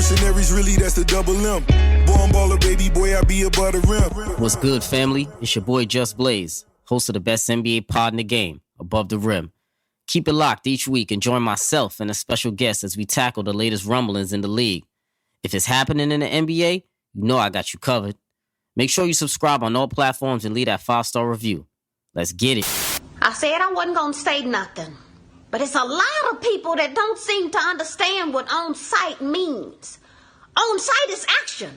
mercenaries, really, that's the double M. Born baller, baby boy, I be above the rim. What's good, family? It's your boy Just Blaze, host of the best NBA pod in the game, Above the Rim. Keep it locked each week and join myself and a special guest as we tackle the latest rumblings in the league. If it's happening in the NBA, you know I got you covered. Make sure you subscribe on all platforms and leave that 5-star review. Let's get it. I said I wasn't going to say nothing, but it's a lot of people that don't seem to understand what on-site means. On-site is action.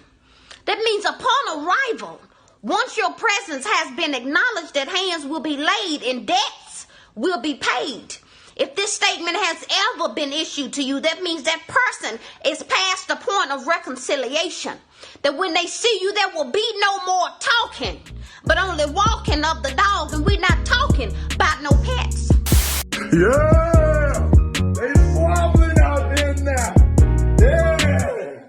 That means upon arrival, once your presence has been acknowledged, that hands will be laid and debts will be paid. If this statement has ever been issued to you, that means that person is past the point of reconciliation. That when they see you, there will be no more talking, but only walking of the dog, and we're not talking about no pets. Yeah! They wobbling out there now. Yeah!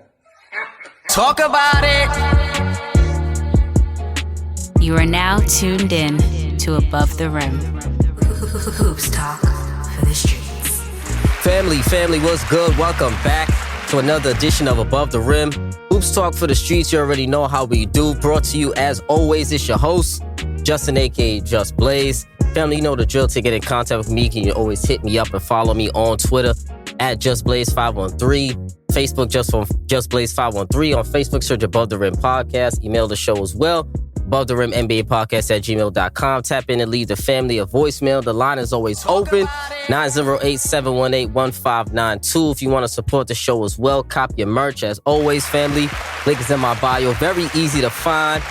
Talk about it! You are now tuned in to Above the Rim. Hoops talk for the streets. Family, what's good? Welcome back to another edition of Above the Rim. Hoops talk for the streets. You already know how we do. Brought to you, as always, it's your host, Justin, a.k.a. Just Blaze. Family, you know the drill. To get in contact with me, you can always hit me up and follow me on Twitter at JustBlaze513. Facebook, JustBlaze513. On Facebook, search Above the Rim Podcast. Email the show as well. Above the Rim NBA Podcast at gmail.com. Tap in and leave the family a voicemail. The line is always open. 908-718-1592. If you want to support the show as well, cop your merch. As always, family, link is in my bio. Very easy to find.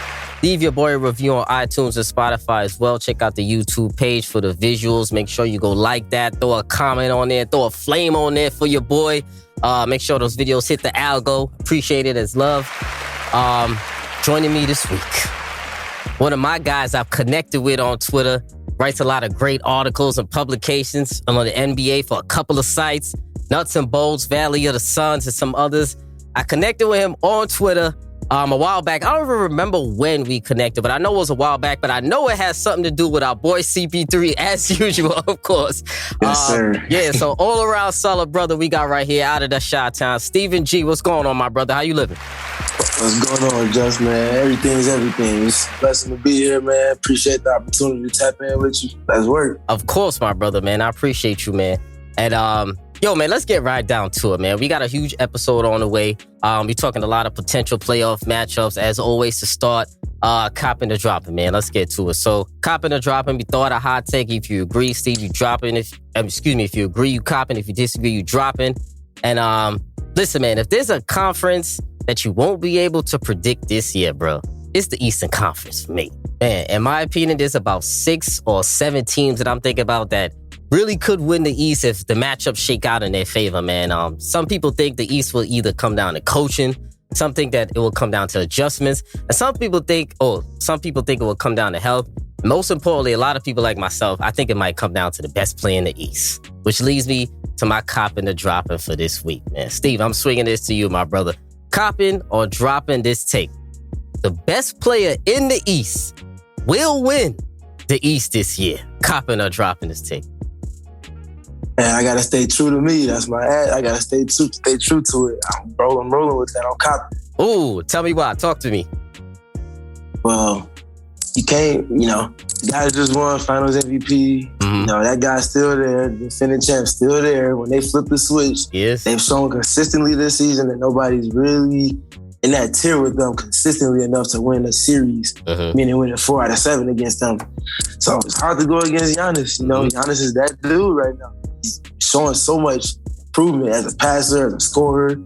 Leave your boy a review on iTunes and Spotify as well. Check out the YouTube page for the visuals. Make sure you go like that. Throw a comment on there. Throw a flame on there for your boy. Make sure those videos hit the algo. Appreciate it as love. Joining me this week, one of my guys I've connected with on Twitter, writes a lot of great articles and publications on the NBA for a couple of sites, Nuts and Bolts, Valley of the Suns, and some others. I connected with him on Twitter a while back. I don't even remember when we connected, but I know it was a while back, but I know it has something to do with our boy CP3 as usual, of course. Yes, sir. Yeah, so all around solid brother we got right here out of the Chi-Town. Stephen G, what's going on, my brother? How you living? What's going on, Just, man? Everything's everything. It's a blessing to be here, man. Appreciate the opportunity to tap in with you. Let's work. Of course, my brother, man. I appreciate you, man. And, yo, man, let's get right down to it, man. We got a huge episode on the way. We're talking a lot of potential playoff matchups. As always, to start, copping or dropping, man. Let's get to it. So, copping or dropping, we throw out a hot take. If you agree, Steve, you dropping. If you agree, you copping. If you disagree, you dropping. And, listen, man, if there's a conference that you won't be able to predict this year, bro, it's the Eastern Conference for me. Man, in my opinion, there's about 6 or 7 teams that I'm thinking about that really could win the East if the matchups shake out in their favor, man. Some people think the East will either come down to coaching, some think that it will come down to adjustments, and some people think it will come down to health. Most importantly, a lot of people like myself, I think it might come down to the best player in the East, which leads me to my copping or dropping for this week, man. Steve, I'm swinging this to you, my brother. Copping or dropping this take. The best player in the East will win the East this year. Copping or dropping this take. Man, I gotta stay true to me. That's my ad. I gotta stay true to it. I'm rolling with that. I'm copping. Ooh, tell me why. Talk to me. Well, you can't, the guy just won Finals MVP. Mm-hmm. That guy's still there. The defending champ's still there. When they flip the switch, yes, they've shown consistently this season that nobody's really in that tier with them consistently enough to win a series, meaning winning 4 out of 7 against them. So it's hard to go against Giannis. Giannis is that dude right now. He's showing so much improvement as a passer, as a scorer.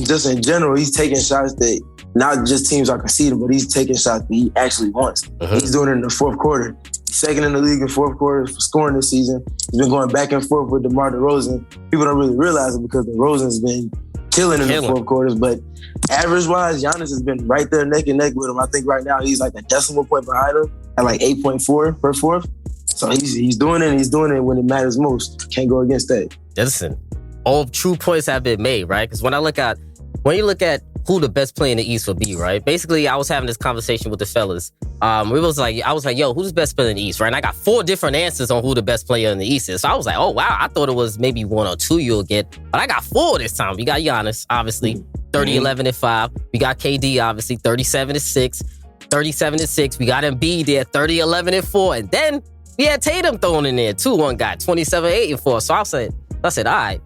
Just in general, he's taking shots that not just teams are conceding, but he's taking shots that he actually wants. He's doing it in the fourth quarter. He's second in the league in fourth quarter for scoring this season. He's been going back and forth with DeMar DeRozan. People don't really realize it because DeRozan's been killing in the fourth quarters, but average-wise, Giannis has been right there neck and neck with him. I think right now he's like a decimal point behind him at like 8.4 per fourth. So he's doing it, and he's doing it when it matters most. Can't go against that. Listen, all true points have been made, right? Because when you look at who the best player in the East would be, right? Basically, I was having this conversation with the fellas. I was like, yo, who's the best player in the East, right? And I got 4 different answers on who the best player in the East is. So I was like, oh, wow, I thought it was maybe 1 or 2 you'll get. But I got 4 this time. We got Giannis, obviously, 30, 11, and 5. We got KD, obviously, 37 and 6. 37 and 6. We got Embiid there, 30, 11, and 4. And then we had Tatum thrown in there, too. One guy, 27, 8, and 4. So I said, all right.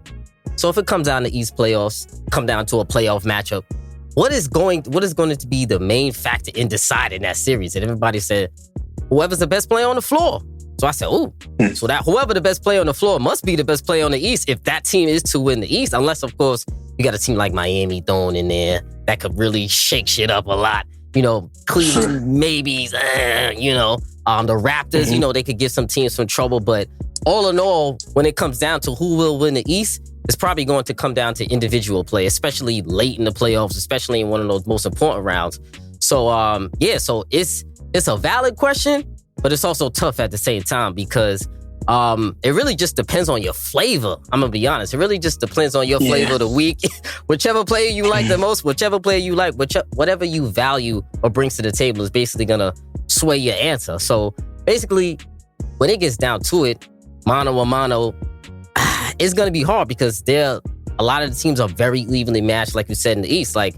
So if it comes down to East playoffs, come down to a playoff matchup, what is going to be the main factor in deciding that series? And everybody said, whoever's the best player on the floor. So I said, so that whoever the best player on the floor must be the best player on the East if that team is to win the East. Unless, of course, you got a team like Miami thrown in there that could really shake shit up a lot. Cleveland, maybe, the Raptors, they could give some teams some trouble. But all in all, when it comes down to who will win the East, it's probably going to come down to individual play, especially late in the playoffs, especially in one of those most important rounds. So, so it's a valid question, but it's also tough at the same time because it really just depends on your flavor. I'm going to be honest. It really just depends on your flavor of the week. Whichever player you like the most, whichever player you like, whatever you value or brings to the table is basically going to sway your answer. So basically, when it gets down to it, mano a mano, it's going to be hard because a lot of the teams are very evenly matched, like you said, in the East. Like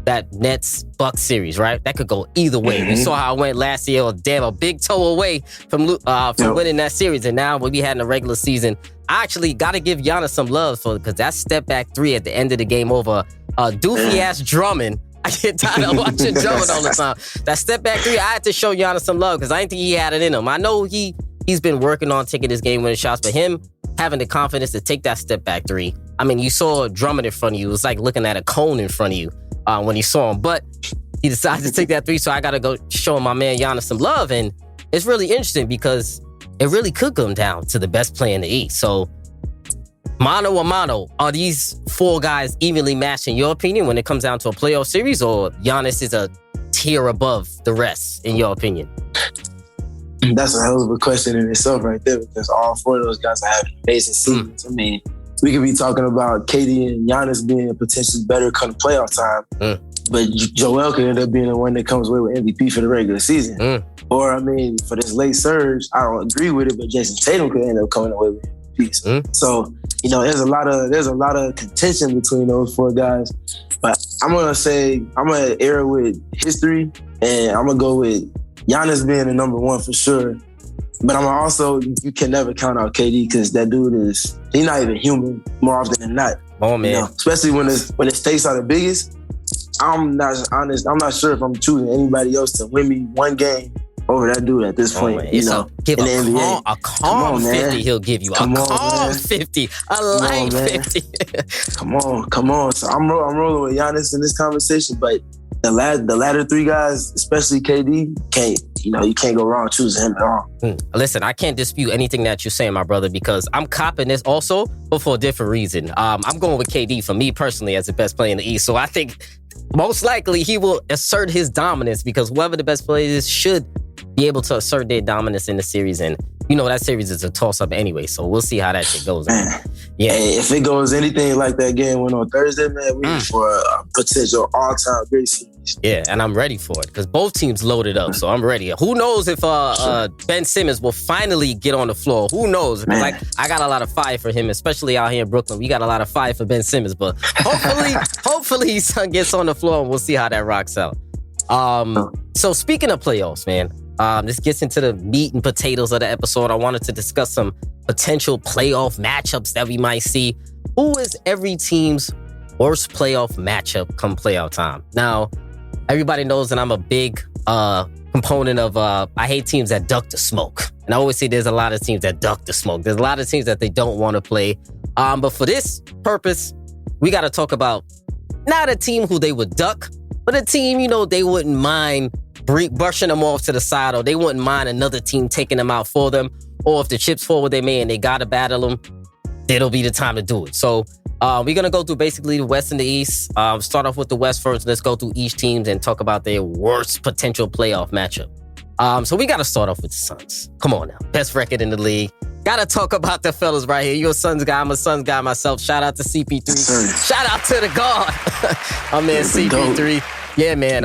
that Nets-Bucks series, right? That could go either way. We saw how it went last year. A big toe away from winning that series. And now when we had in the regular season, I actually got to give Giannis some love because that step-back 3 at the end of the game over doofy-ass Drummond. I get tired of watching Drummond all the time. That step-back 3, I had to show Giannis some love because I didn't think he had it in him. I know he's been working on taking his game-winning shots, but him having the confidence to take that step-back 3. I mean, you saw Drummond in front of you. It was like looking at a cone in front of you when you saw him. But he decided to take that 3, so I got to go show my man Giannis some love. And it's really interesting because it really could come down to the best player in the East. So, mano a mano, are these 4 guys evenly matched in your opinion when it comes down to a playoff series, or Giannis is a tier above the rest in your opinion? That's a hell of a question in itself right there because all 4 of those guys are having amazing seasons. I mean, we could be talking about KD and Giannis being potentially better come playoff time, but Joel could end up being the one that comes away with MVP for the regular season. Or, I mean, for this late surge, I don't agree with it, but Jason Tatum could end up coming away with MVP. So, there's a lot of contention between those 4 guys. But I'm gonna err with history, and I'm gonna go with Giannis being the number 1 for sure. But I'm also, you can never count out KD because that dude he's not even human more often than not. Oh man. Especially when the stakes are the biggest. I'm not sure if I'm choosing anybody else to win me one game over that dude at this point. Give in the NBA. A calm 50 he'll give you. Calm 50. A light 50. Come on. So I'm rolling with Giannis in this conversation, but the latter 3 guys, especially KD, you can't go wrong choosing him at all. Listen, I can't dispute anything that you're saying, my brother, because I'm copping this also, but for a different reason. I'm going with KD for me personally as the best player in the East. So I think most likely he will assert his dominance because whoever the best player is should be able to assert their dominance in the series. And that series is a toss-up anyway, so we'll see how that shit goes. Yeah. Hey, if it goes anything like that game went on Thursday, man, we for a potential all-time great series. Yeah, and I'm ready for it because both teams loaded up, so I'm ready. Who knows if Ben Simmons will finally get on the floor? Who knows? Like I got a lot of fire for him, especially out here in Brooklyn. We got a lot of fire for Ben Simmons, but hopefully his son gets on the floor and we'll see how that rocks out. So speaking of playoffs, man, this gets into the meat and potatoes of the episode. I wanted to discuss some potential playoff matchups that we might see. Who is every team's worst playoff matchup come playoff time? Now, everybody knows that I'm a big component of, I hate teams that duck the smoke. And I always say there's a lot of teams that duck the smoke. There's a lot of teams that they don't want to play. But for this purpose, we got to talk about not a team who they would duck, but a team, they wouldn't mind brushing them off to the side, or they wouldn't mind another team taking them out for them. Or if the chips fall where they may and they got to battle them, it'll be the time to do it. So we're going to go through basically the West and the East. Start off with the West first. Let's go through each teams and talk about their worst potential playoff matchup. So we got to start off with the Suns. Come on now. Best record in the league. Gotta talk about the fellas right here. You're a Suns guy. I'm a Suns guy myself. Shout out to CP3. Shout out to the God. My man CP3. Yeah, man.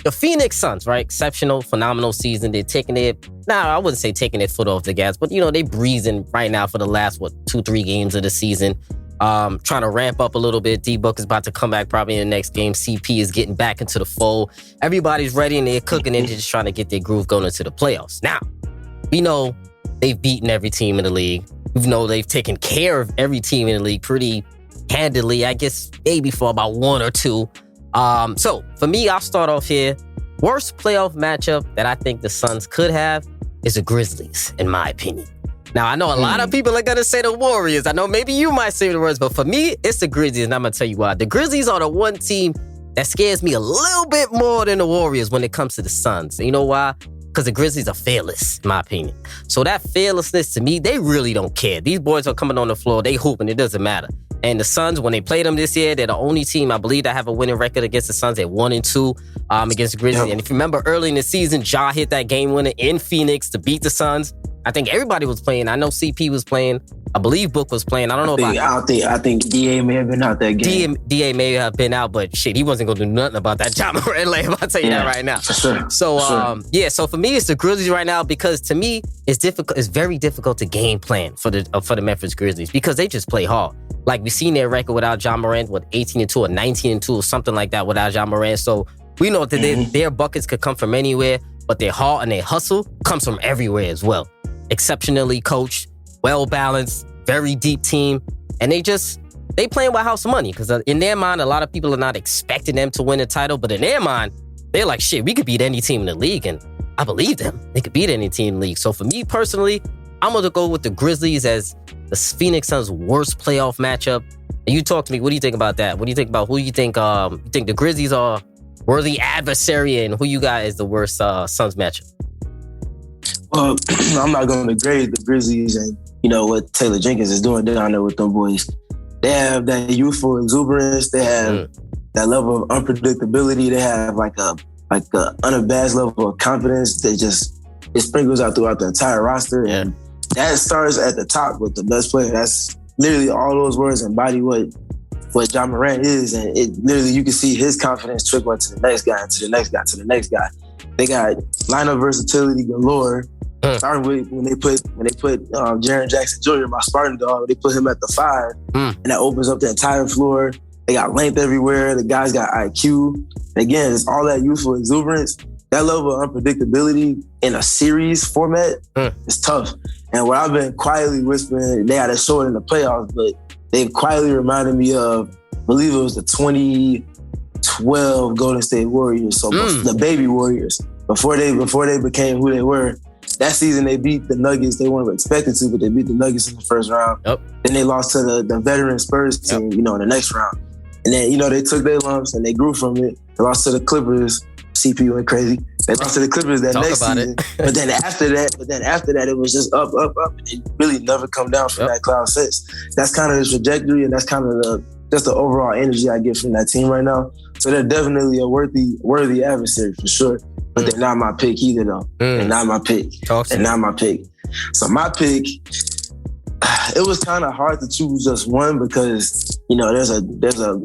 The Phoenix Suns, right? Exceptional, phenomenal season. They're taking it. I wouldn't say taking their foot off the gas, but they breezing right now for the last 2-3 games of the season. Trying to ramp up a little bit. D-Book is about to come back probably in the next game. CP is getting back into the fold. Everybody's ready and they're cooking and they're just trying to get their groove going into the playoffs. Now, we know they've beaten every team in the league. We know they've taken care of every team in the league pretty handily. I guess maybe for about 1 or 2. So for me, I'll start off here. Worst playoff matchup that I think the Suns could have is the Grizzlies, in my opinion. Now, I know a lot of people are going to say the Warriors. I know maybe you might say the words, but for me, it's the Grizzlies, and I'm going to tell you why. The Grizzlies are the one team that scares me a little bit more than the Warriors when it comes to the Suns. And you know why? Because the Grizzlies are fearless, in my opinion. So that fearlessness, to me, they really don't care. These boys are coming on the floor, they hooping, it doesn't matter. And the Suns, when they played them this year, they're the only team, I believe, that have a winning record against the Suns at 1-2 against the Grizzlies. Yep. And if you remember early in the season, Ja hit that game winner in Phoenix to beat the Suns. I think everybody was playing. I know CP was playing. I believe Book was playing. I don't know I think DA may have been out that game. DA may have been out, but shit, he wasn't going to do nothing about that Ja Morant layup. I'll tell you that right now. For sure. So, so for me, it's the Grizzlies right now because to me, it's difficult. It's very difficult to game plan for the Memphis Grizzlies because they just play hard. Like, we've seen their record without Ja Morant, 18-2 or 19-2 or something like that without Ja Morant. So we know that their buckets could come from anywhere, but their heart and their hustle comes from everywhere as well. Exceptionally coached, well-balanced, very deep team. And they playing with house money because in their mind, a lot of people are not expecting them to win a title, but in their mind, they're like, shit, we could beat any team in the league. And I believe them. They could beat any team in the league. So for me personally, I'm going to go with the Grizzlies as the Phoenix Suns' worst playoff matchup. And you talk to me. What do you think about that? What do you think about who you think the Grizzlies are worthy adversary and who you got is the worst Suns matchup? Well, I'm not going to grade the Grizzlies and, what Taylor Jenkins is doing down there with them boys. They have that youthful exuberance. They have that level of unpredictability. They have like a unabashed level of confidence that it sprinkles out throughout the entire roster. Yeah. And that starts at the top with the best player. That's literally all those words embody what Ja Morant is. And it literally, you can see his confidence trickle to the next guy, to the next guy, to the next guy. They got lineup versatility galore. Starting with when they put Jaren Jackson Jr., my Spartan dog, they put him at the 5, and that opens up the entire floor. They got length everywhere. The guys got IQ. And again, it's all that youthful exuberance. That level of unpredictability in a series format is tough. And what I've been quietly whispering, they had to show it in the playoffs, but they've quietly reminded me of, I believe it was the 2012 Golden State Warriors, so the baby Warriors. Before they became who they were. That season, they beat the Nuggets. They weren't expected to, but they beat the Nuggets in the first round. Yep. Then they lost to the veteran Spurs team, in the next round. And then, they took their lumps and they grew from it. They lost to the Clippers. CP went crazy. They lost to the Clippers that next season. But then after that, it was just up. And it really never come down from that cloud since. That's kind of the trajectory, and that's kind of just the overall energy I get from that team right now. So they're definitely a worthy adversary for sure. But they're not my pick either, though. They're not my pick. They're not my pick. So my pick, it was kind of hard to choose just one because, there's a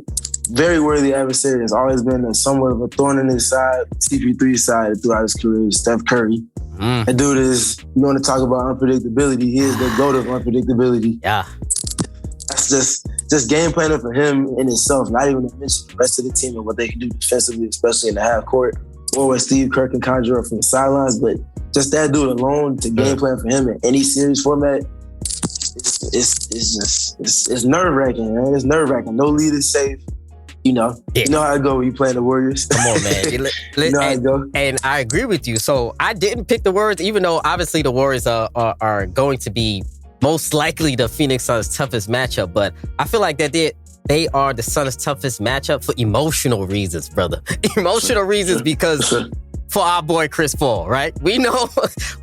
very worthy adversary that's always been somewhat of a thorn in his side, CP3's side throughout his career, Steph Curry. That dude is, you want to talk about unpredictability, he is the GOAT of unpredictability. Yeah. That's just game planning for him in itself, not even to mention the rest of the team and what they can do defensively, especially in the half court. Or what Steve Kerr can conjure up from the sidelines, but just that dude alone to game plan for him in any series format, it's nerve-wracking, man. It's nerve-wracking. No lead is safe. You know how it go when you playing the Warriors. Come on, man. You know how it go. And I agree with you. So I didn't pick the Warriors, even though obviously the Warriors are going to be most likely the Phoenix Suns' toughest matchup, but I feel like that they are the Suns' toughest matchup for emotional reasons, brother. Emotional reasons because for our boy Chris Paul, right? We know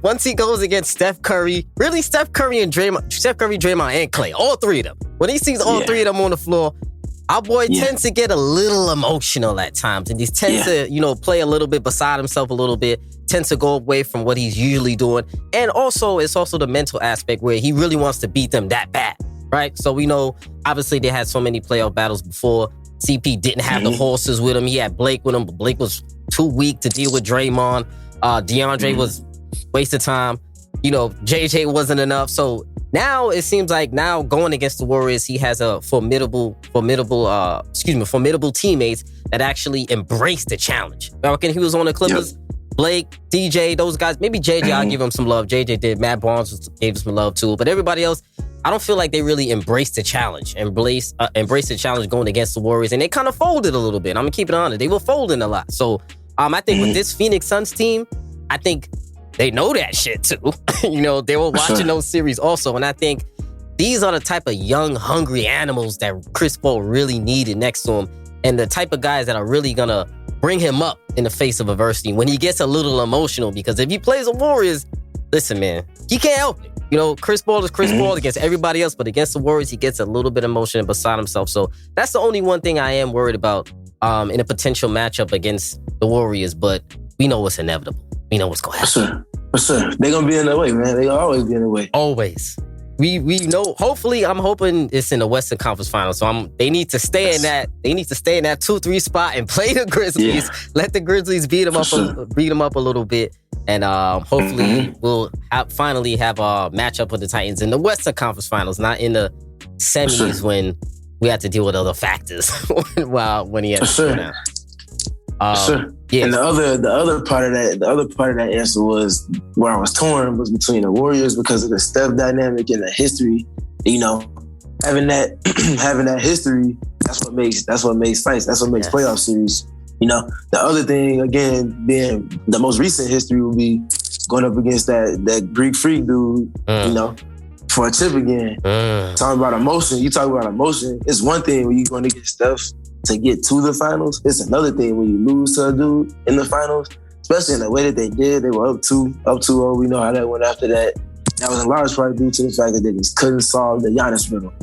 once he goes against Steph Curry, really Steph Curry, Draymond, and Clay, all three of them. When he sees all three of them on the floor, our boy tends to get a little emotional at times, and he tends to, play a little bit beside himself a little bit. tends to go away from what he's usually doing. And also, it's also the mental aspect where he really wants to beat them that bad, right? So we know, obviously, they had so many playoff battles before. CP didn't have the horses with him. He had Blake with him, but Blake was too weak to deal with Draymond. DeAndre was waste of time. JJ wasn't enough. So now it seems like going against the Warriors, he has a formidable teammates that actually embrace the challenge. When he was on the Clippers, Blake, DJ, those guys, maybe JJ, I'll give him some love. JJ did. Matt Barnes gave him some love too. But everybody else, I don't feel like they really embraced the challenge, embraced the challenge going against the Warriors. And they kind of folded a little bit. I'm going to keep it honest. They were folding a lot. So I think with this Phoenix Suns team, I think they know that shit too. They were watching those series also. And I think these are the type of young, hungry animals that Chris Paul really needed next to him. And the type of guys that are really going to bring him up in the face of adversity when he gets a little emotional. Because if he plays the Warriors, listen, man, he can't help it. Chris Paul is Chris Paul against everybody else, but against the Warriors, he gets a little bit emotional beside himself. So that's the only one thing I am worried about in a potential matchup against the Warriors. But we know what's inevitable. We know what's going to happen. For sure. They're going to be in the way, man. They're going to always be in the way. Always. We know. Hopefully, I'm hoping it's in the Western Conference Finals. So they need to stay in that. They need to stay in that 2-3 spot and play the Grizzlies. Yeah. Let the Grizzlies beat them up a little bit, and hopefully we'll finally have a matchup with the Titans in the Western Conference Finals, not in the semis when we have to deal with other factors when he has to go down. Yeah. And the other part of that answer was where I was torn was between the Warriors because of the Steph dynamic and the history. Having that history, that's what makes fights. That's what makes playoff series. The other thing again being the most recent history would be going up against that Greek freak dude. For a chip again. Talking about emotion. You talk about emotion. It's one thing when you're going to get Steph to get to the finals. It's another thing when you lose to a dude in the finals, especially in the way that they did. They were up 2-0. We know how that went after that. That was in large part due to the fact that they just couldn't solve the Giannis riddle,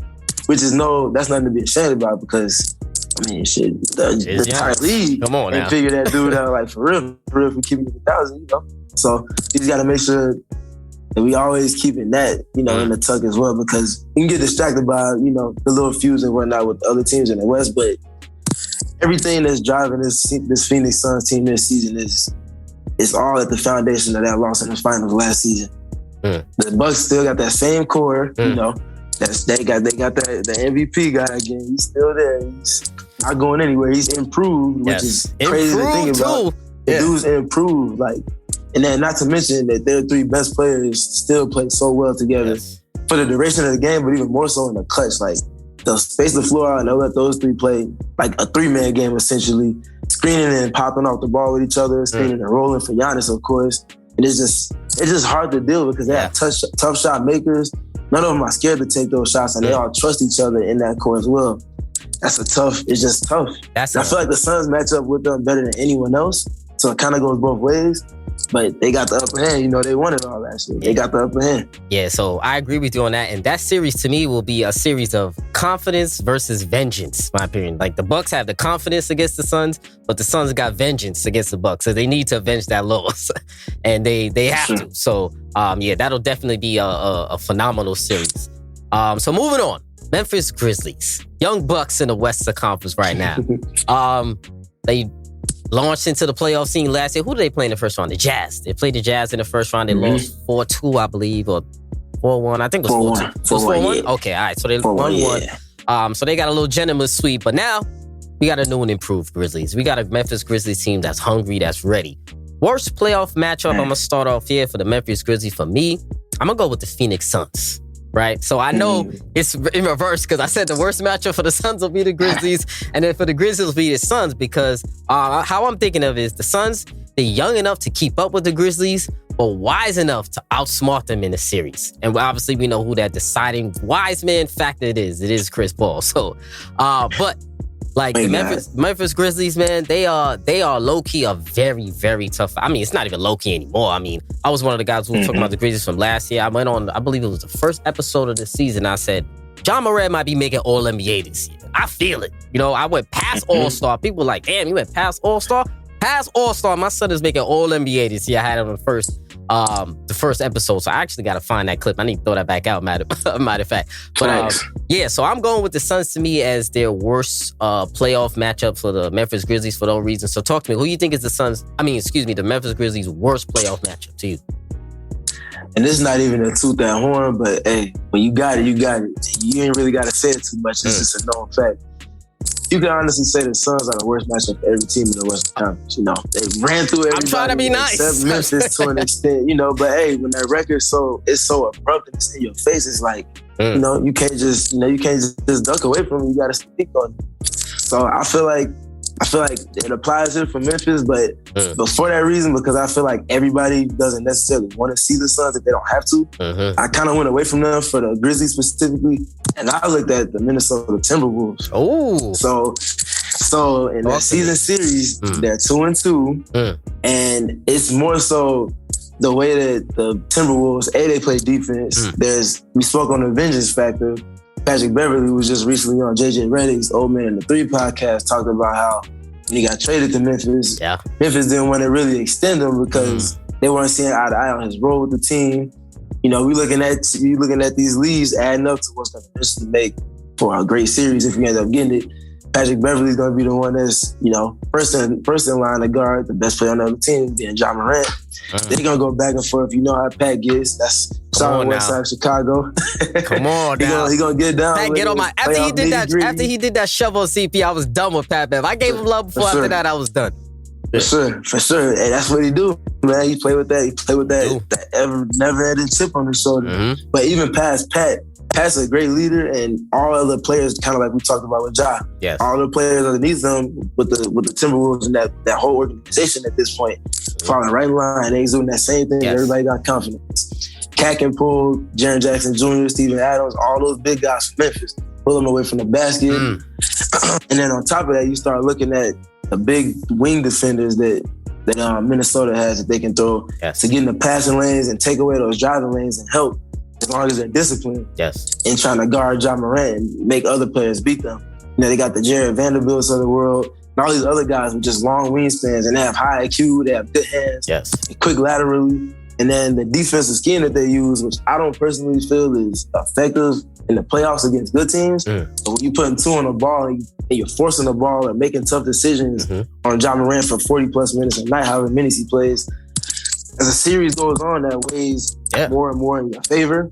which is that's nothing to be ashamed about because, the entire league and figure that dude out like for real for keeping it 1,000, So you just got to make sure that we always keeping that, in the tuck as well because you can get distracted by, the little feuds and whatnot with other teams in the West, but everything that's driving this Phoenix Suns team this season is all at the foundation of that loss in the finals last season. The Bucks still got that same core, they got the MVP guy again. He's still there. He's not going anywhere. He's improved, which is crazy to think about. The dude's improved, and then not to mention that their three best players still play so well together for the duration of the game, but even more so in the clutch. They'll space the floor out and they'll let those three play like a 3-man game essentially, screening and popping off the ball with each other, screening and rolling for Giannis, of course. And it's just hard to deal with because they have tough shot makers. None of them are scared to take those shots, and they all trust each other in that court as well. It's just tough. I feel like the Suns match up with them better than anyone else, so it kind of goes both ways. But they got the upper hand. They won it all last year. They got the upper hand. Yeah, so I agree with you on that. And that series to me will be a series of confidence versus vengeance, my opinion. The Bucks have the confidence against the Suns, but the Suns got vengeance against the Bucks. So they need to avenge that loss. And they have to. So, that'll definitely be a phenomenal series. So moving on. Memphis Grizzlies. Young Bucks in the Western Conference right now. They launched into the playoff scene last year. Who did they play in the first round? The Jazz. They played the Jazz in the first round. They lost 4-2, I believe, or 4-1. I think it was 4-2. It was 4-1? Yeah. Okay, all right. So they won 1. So they got a little gentleman's sweep. But now we got a new and improved Grizzlies. We got a Memphis Grizzlies team that's hungry, that's ready. Worst playoff matchup, I'm going to start off here for the Memphis Grizzlies. For me, I'm going to go with the Phoenix Suns. Right? So I know it's in reverse because I said the worst matchup for the Suns will be the Grizzlies and then for the Grizzlies will be the Suns because how I'm thinking of is the Suns, they're young enough to keep up with the Grizzlies but wise enough to outsmart them in the series. And obviously we know who that deciding wise man factor it is. It is Chris Paul. So, but the Memphis Grizzlies, man, they are low-key a very, very tough. I mean, it's not even low-key anymore. I mean, I was one of the guys who was talking about the Grizzlies from last year. I went on, I believe it was the first episode of the season. I said, John Morant might be making All-NBA this year. I feel it. I went past All-Star. People were like, damn, you went past All-Star? Past All-Star. My son is making All NBA this year. I had it on the first episode, so I actually got to find that clip. I need to throw that back out, matter of fact. But yeah, so I'm going with the Suns to me as their worst playoff matchup for the Memphis Grizzlies for those reasons. So talk to me. Who do you think is the Memphis Grizzlies' worst playoff matchup to you? And this is not even a toot that horn, but hey, when you got it, you got it. You ain't really got to say it too much. It's just a known fact. You can honestly say the Suns are the worst matchup for every team in the Western Conference. You know, they ran through everybody. I'm trying to be nice. Except Memphis to an extent, you know. But hey, when that record's so abrupt and it's in your face, it's like, you know, you can't just duck away from it. You got to speak on it. So I feel like it applies here for Memphis, but for that reason, because I feel like everybody doesn't necessarily want to see the Suns if they don't have to. I kind of went away from them for the Grizzlies specifically, and I looked at the Minnesota Timberwolves. Oh, so in that season series, they're 2-2, and it's more so the way that the Timberwolves, they play defense. We spoke on the vengeance factor. Patrick Beverly was just recently on JJ Redick's Old Man in the 3 podcast, talked about how when he got traded to Memphis, Memphis didn't want to really extend him because they weren't seeing eye to eye on his role with the team. You know, we looking at these leads adding up to what's going to eventually make for a great series if we end up getting it. Patrick Beverly's going to be the one that's, you know, first in line to guard the best player on the other team, being Ja Morant. They're going to go back and forth. You know how Pat gets. That's South West Side Chicago. Come on now. He going to get down. Pat, get on my... After he did that shovel CP, I was done with Pat Bev. I gave him love before. After that, I was done. For sure. Hey, that's what he do, man. He play with that ever never-ending chip on his shoulder. But even past Pat's a great leader, and all other players, kind of like we talked about with Ja. Yes. All the players underneath them with the Timberwolves and that whole organization at this point, falling right in line. They doing that same thing. Yes. Everybody got confidence. Cat can pull, Jaren Jackson Jr., Steven Adams, all those big guys from Memphis, pull them away from the basket. And then on top of that, you start looking at the big wing defenders that Minnesota has that they can throw to get in the passing lanes and take away those driving lanes and help, as long as they're disciplined in trying to guard Ja Morant and make other players beat them. You know, they got the Jared Vanderbilts of the world and all these other guys with just long wingspans, and they have high IQ, they have good hands, and quick laterally. And then the defensive scheme that they use, which I don't personally feel is effective in the playoffs against good teams. But when you putting 2 on the ball and you're forcing the ball and making tough decisions on Ja Morant for 40+ minutes a night, however many he plays, as a series goes on, that weighs more and more in your favor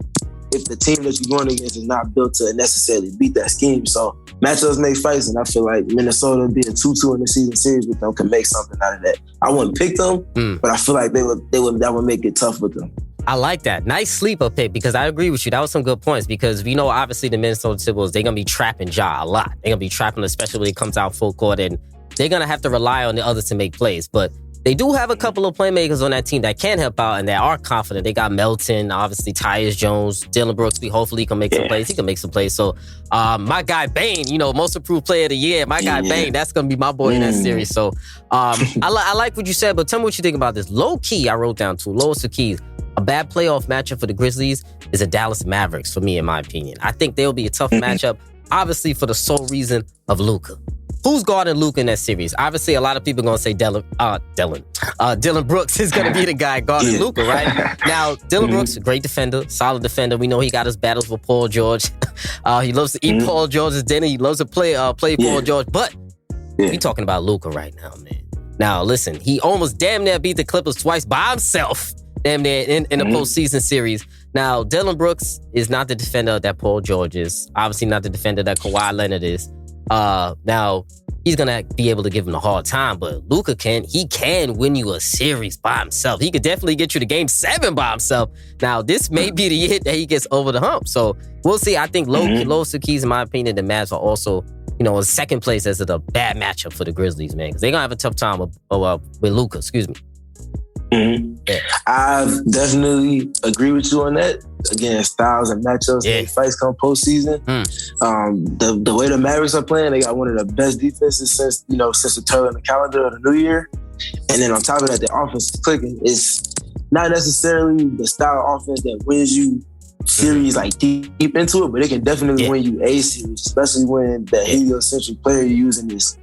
if the team that you're going against is not built to necessarily beat that scheme. So matchups make fights, and I feel like Minnesota being 2-2 in the season series with them can make something out of that. I wouldn't pick them, but I feel like that would make it tough with them. I like that. Nice sleeper pick, because I agree with you. That was some good points, because we know obviously the Minnesota Timberwolves, they're going to be trapping Ja a lot. They're going to be trapping, especially when he comes out full court, and they're going to have to rely on the others to make plays. But they do have a couple of playmakers on that team that can help out and that are confident. They got Melton, obviously Tyus Jones, Dylan Brooks. Hopefully he can make some plays. He can make some plays. So my guy Bane, you know, most improved player of the year. My guy Bane, that's going to be my boy in that series. So I like what you said, but tell me what you think about this. Low key, I wrote down too. Lowest key. A bad playoff matchup for the Grizzlies is a Dallas Mavericks, for me, in my opinion. I think they'll be a tough matchup, obviously for the sole reason of Luka. Who's guarding Luka in that series? Obviously, a lot of people are going to say Dylan Brooks is going to be the guy guarding Luka, right? Now, Dylan Brooks, a great defender, solid defender. We know he got his battles with Paul George. He loves to eat Paul George's dinner. He loves to play Paul George. But we talking about Luka right now, man. Now, listen, he almost damn near beat the Clippers twice by himself, damn near in the postseason series. Now, Dylan Brooks is not the defender that Paul George is. Obviously not the defender that Kawhi Leonard is. Now, he's going to be able to give him a hard time, but Luka can win you a series by himself. He could definitely get you to game 7 by himself. Now, this may be the year that he gets over the hump. So we'll see. I think lowest keys, in my opinion, the Mavs are also, you know, in second place as a bad matchup for the Grizzlies, man, because they're going to have a tough time with Luka, excuse me. I definitely agree with you on that. Again, styles and matchups and fights come postseason. The way the Mavericks are playing, they got one of the best defenses since the turn in the calendar of the new year. And then on top of that, the offense is clicking. It's not necessarily the style of offense that wins you series like deep into it, but it can definitely win you a series, especially when the heliocentric player you're using is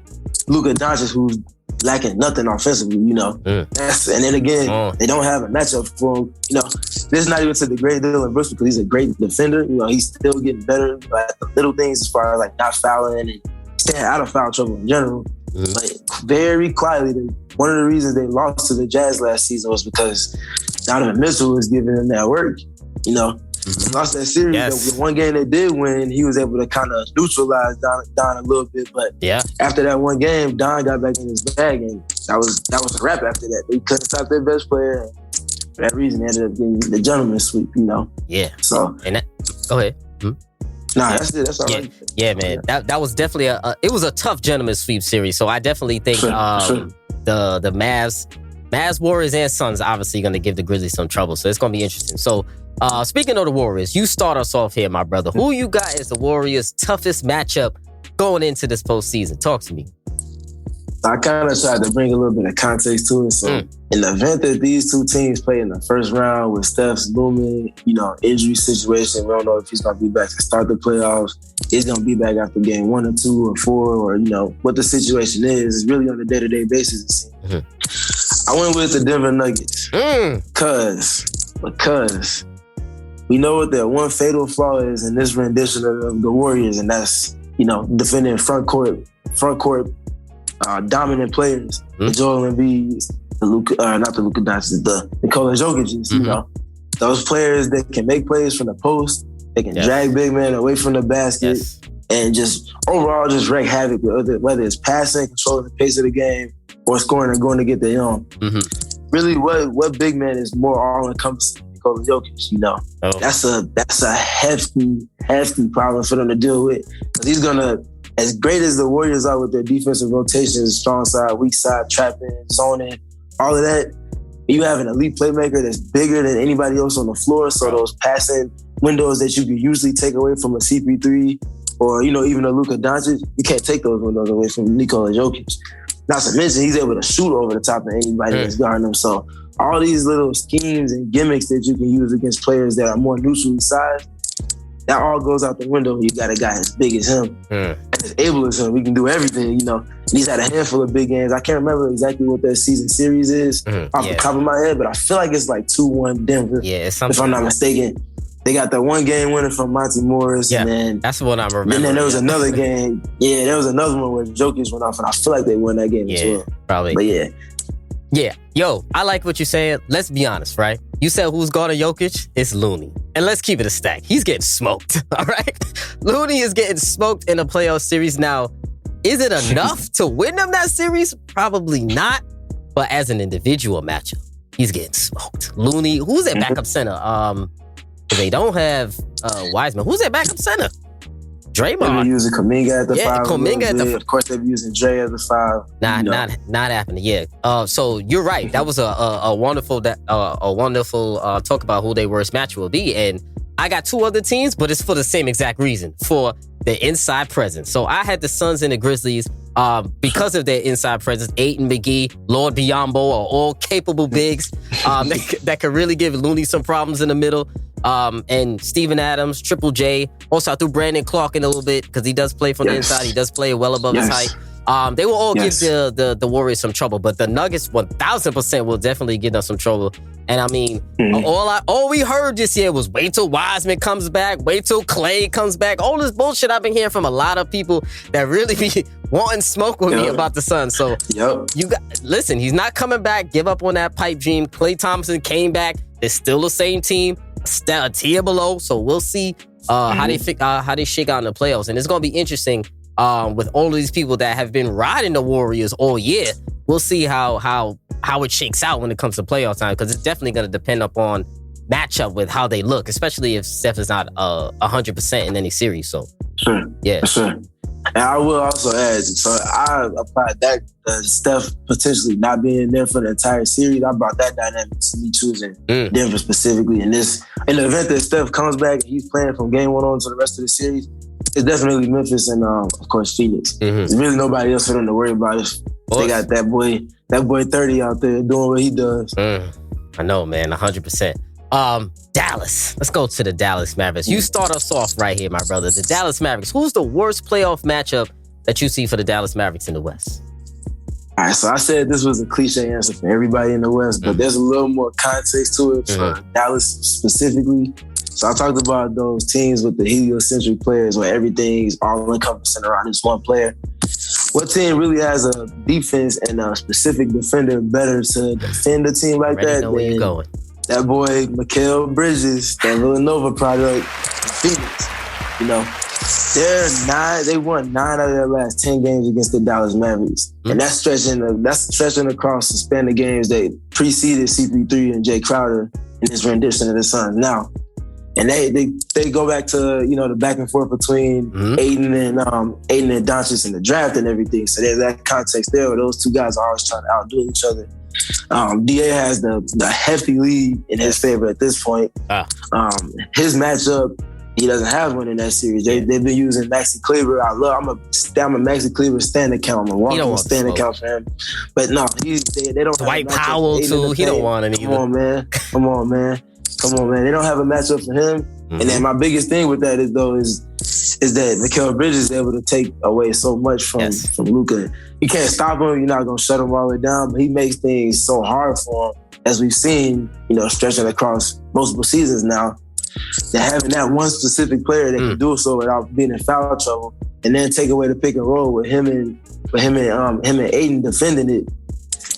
Luka Doncic, who's lacking nothing offensively, you know. And then again, they don't have a matchup for him. You know, this is not even to degrade Dylan Brooks because he's a great defender. You know, he's still getting better at the little things as far as like not fouling and staying out of foul trouble in general. But very quietly, one of the reasons they lost to the Jazz last season was because Donovan Mitchell was giving them that work. You know, they lost that series. The one game they did win, he was able to kind of neutralize Don a little bit. But after that one game, Don got back in his bag, and that was a wrap after that. They couldn't stop their best player. And for that reason, they ended up getting the gentleman's sweep, you know. Yeah. So, go ahead. Nah, that's it. That's all right. Yeah, man. That was definitely it was a tough gentleman's sweep series. So I definitely think the Mavs, Warriors, and Suns obviously going to give the Grizzlies some trouble. So it's going to be interesting. So speaking of the Warriors, you start us off here, my brother. Who you got as the Warriors' toughest matchup going into this postseason? Talk to me. I kind of tried to bring a little bit of context to it. So in the event that these two teams play in the first round with Steph's looming, you know, injury situation, we don't know if he's going to be back to start the playoffs. He's going to be back after game 1 or 2 or 4, or, you know, what the situation is. It's really on a day-to-day basis. I went with the Denver Nuggets because we know what their one fatal flaw is in this rendition of the Warriors, and that's, you know, defending front court dominant players. The Joel Embiid, not the Luka Doncic, the Nikola Jokic, you know. Those players that can make plays from the post, they can drag big men away from the basket, and just overall just wreak havoc with whether it's passing, controlling the pace of the game, or scoring and going to get the own. Really, what big man is more all-encompassing than Nikola Jokic, you know? That's a hefty problem for them to deal with. Because he's going to, as great as the Warriors are with their defensive rotations, strong side, weak side, trapping, zoning, all of that, you have an elite playmaker that's bigger than anybody else on the floor. So those passing windows that you could usually take away from a CP3 or, you know, even a Luka Doncic, you can't take those windows away from Nikola Jokic. Not to mention, he's able to shoot over the top of anybody that's guarding him. So all these little schemes and gimmicks that you can use against players that are more neutrally sized, that all goes out the window when you got a guy as big as him and as able as him. We can do everything, you know. And he's had a handful of big games. I can't remember exactly what their season series is off the top of my head, but I feel like it's like 2-1 Denver. Yeah, it's something. If I'm not mistaken. They got that one game winner from Monty Morris. And then that's what I'm remembering. And then there was another game. Yeah, there was another one where Jokic went off, and I feel like they won that game as well. Probably. But yeah. Yo, I like what you said. Let's be honest, right? You said who's guarding Jokic? It's Looney. And let's keep it a stack. He's getting smoked, all right? Looney is getting smoked in a playoff series. Now, is it enough to win them that series? Probably not. But as an individual matchup, he's getting smoked. Looney, who's their backup center? They don't have Wiseman. Who's their backup center? Draymond. They be using Kuminga at the 5. Of course, they be using Dre at the 5. Not happening. Yeah. So you're right. That was a wonderful talk about who their worst match will be. And I got 2 other teams, but it's for the same exact reason, for their inside presence. So I had the Suns and the Grizzlies because of their inside presence. Ayton, McGee, Lord Biyombo are all capable bigs that could really give Looney some problems in the middle. And Steven Adams, Triple J. Also, I threw Brandon Clark in a little bit because he does play from the inside. He does play well above his height. They will all give the Warriors some trouble, but the Nuggets 1,000% will definitely give them some trouble. And I mean, all we heard this year was wait till Wiseman comes back, wait till Clay comes back. All this bullshit I've been hearing from a lot of people that really be wanting smoke with me about the Suns. So listen, he's not coming back. Give up on that pipe dream. Klay Thompson came back. It's still the same team, a tier below. So we'll see how they shake out in the playoffs. And it's gonna be interesting with all of these people that have been riding the Warriors all year. We'll see how it shakes out when it comes to playoff time, because it's definitely going to depend upon matchup with how they look, especially if Steph is not 100% in any series. So, sure. And I will also add, so I applied that Steph potentially not being there for the entire series. I brought that dynamic to me choosing Denver specifically. In the event that Steph comes back and he's playing from game 1 on to the rest of the series, it's definitely Memphis and of course Phoenix. There's really nobody else for them to worry about if they got that boy 30 out there doing what he does. I know, man, 100%. Dallas. Let's go to the Dallas Mavericks. You start us off right here, my brother. The Dallas Mavericks. Who's the worst playoff matchup that you see for the Dallas Mavericks in the West? All right, so I said this was a cliche answer for everybody in the West, but there's a little more context to it for Dallas specifically. So I talked about those teams with the heliocentric players where everything's all encompassing around this one player. What team really has a defense and a specific defender better to defend a team like that know where you're going. That boy, Mikal Bridges, that Villanova product, Phoenix. You know, they won 9 out of their last 10 games against the Dallas Mavericks. And that's stretching across the span of games that preceded CP3 and Jay Crowder in his rendition of the Suns. Now, and they go back to, you know, the back and forth between Aiden and Doncic in the draft and everything. So there's that context there where those two guys are always trying to outdo each other. DA has the hefty lead in his favor at this point. His matchup, he doesn't have one in that series. They've been using Maxi Kleber. I'm a Maxi Kleber stand account. I'm a walking stand account for him. But no, they don't. Dwight Powell too. He don't want it either. Come on, man. They don't have a matchup for him. And then my biggest thing with that is that Mikal Bridges is able to take away so much from Luka. You can't stop him. You're not going to shut him all the way down. But he makes things so hard for him, as we've seen, you know, stretching across multiple seasons now. That having that one specific player that can do so without being in foul trouble, and then take away the pick and roll with him and Aiden defending it.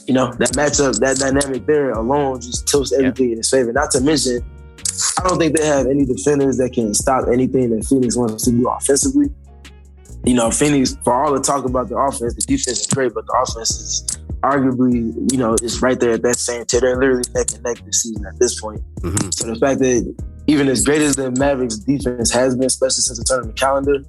You know, that matchup, that dynamic there alone just tilts everything in his favor. Not to mention, I don't think they have any defenders that can stop anything that Phoenix wants to do offensively. You know, Phoenix, for all the talk about the offense, the defense is great, but the offense is arguably, you know, it's right there at that same tier. They're literally neck and neck this season at this point. So the fact that even as great as the Mavericks defense has been, especially since the tournament calendar,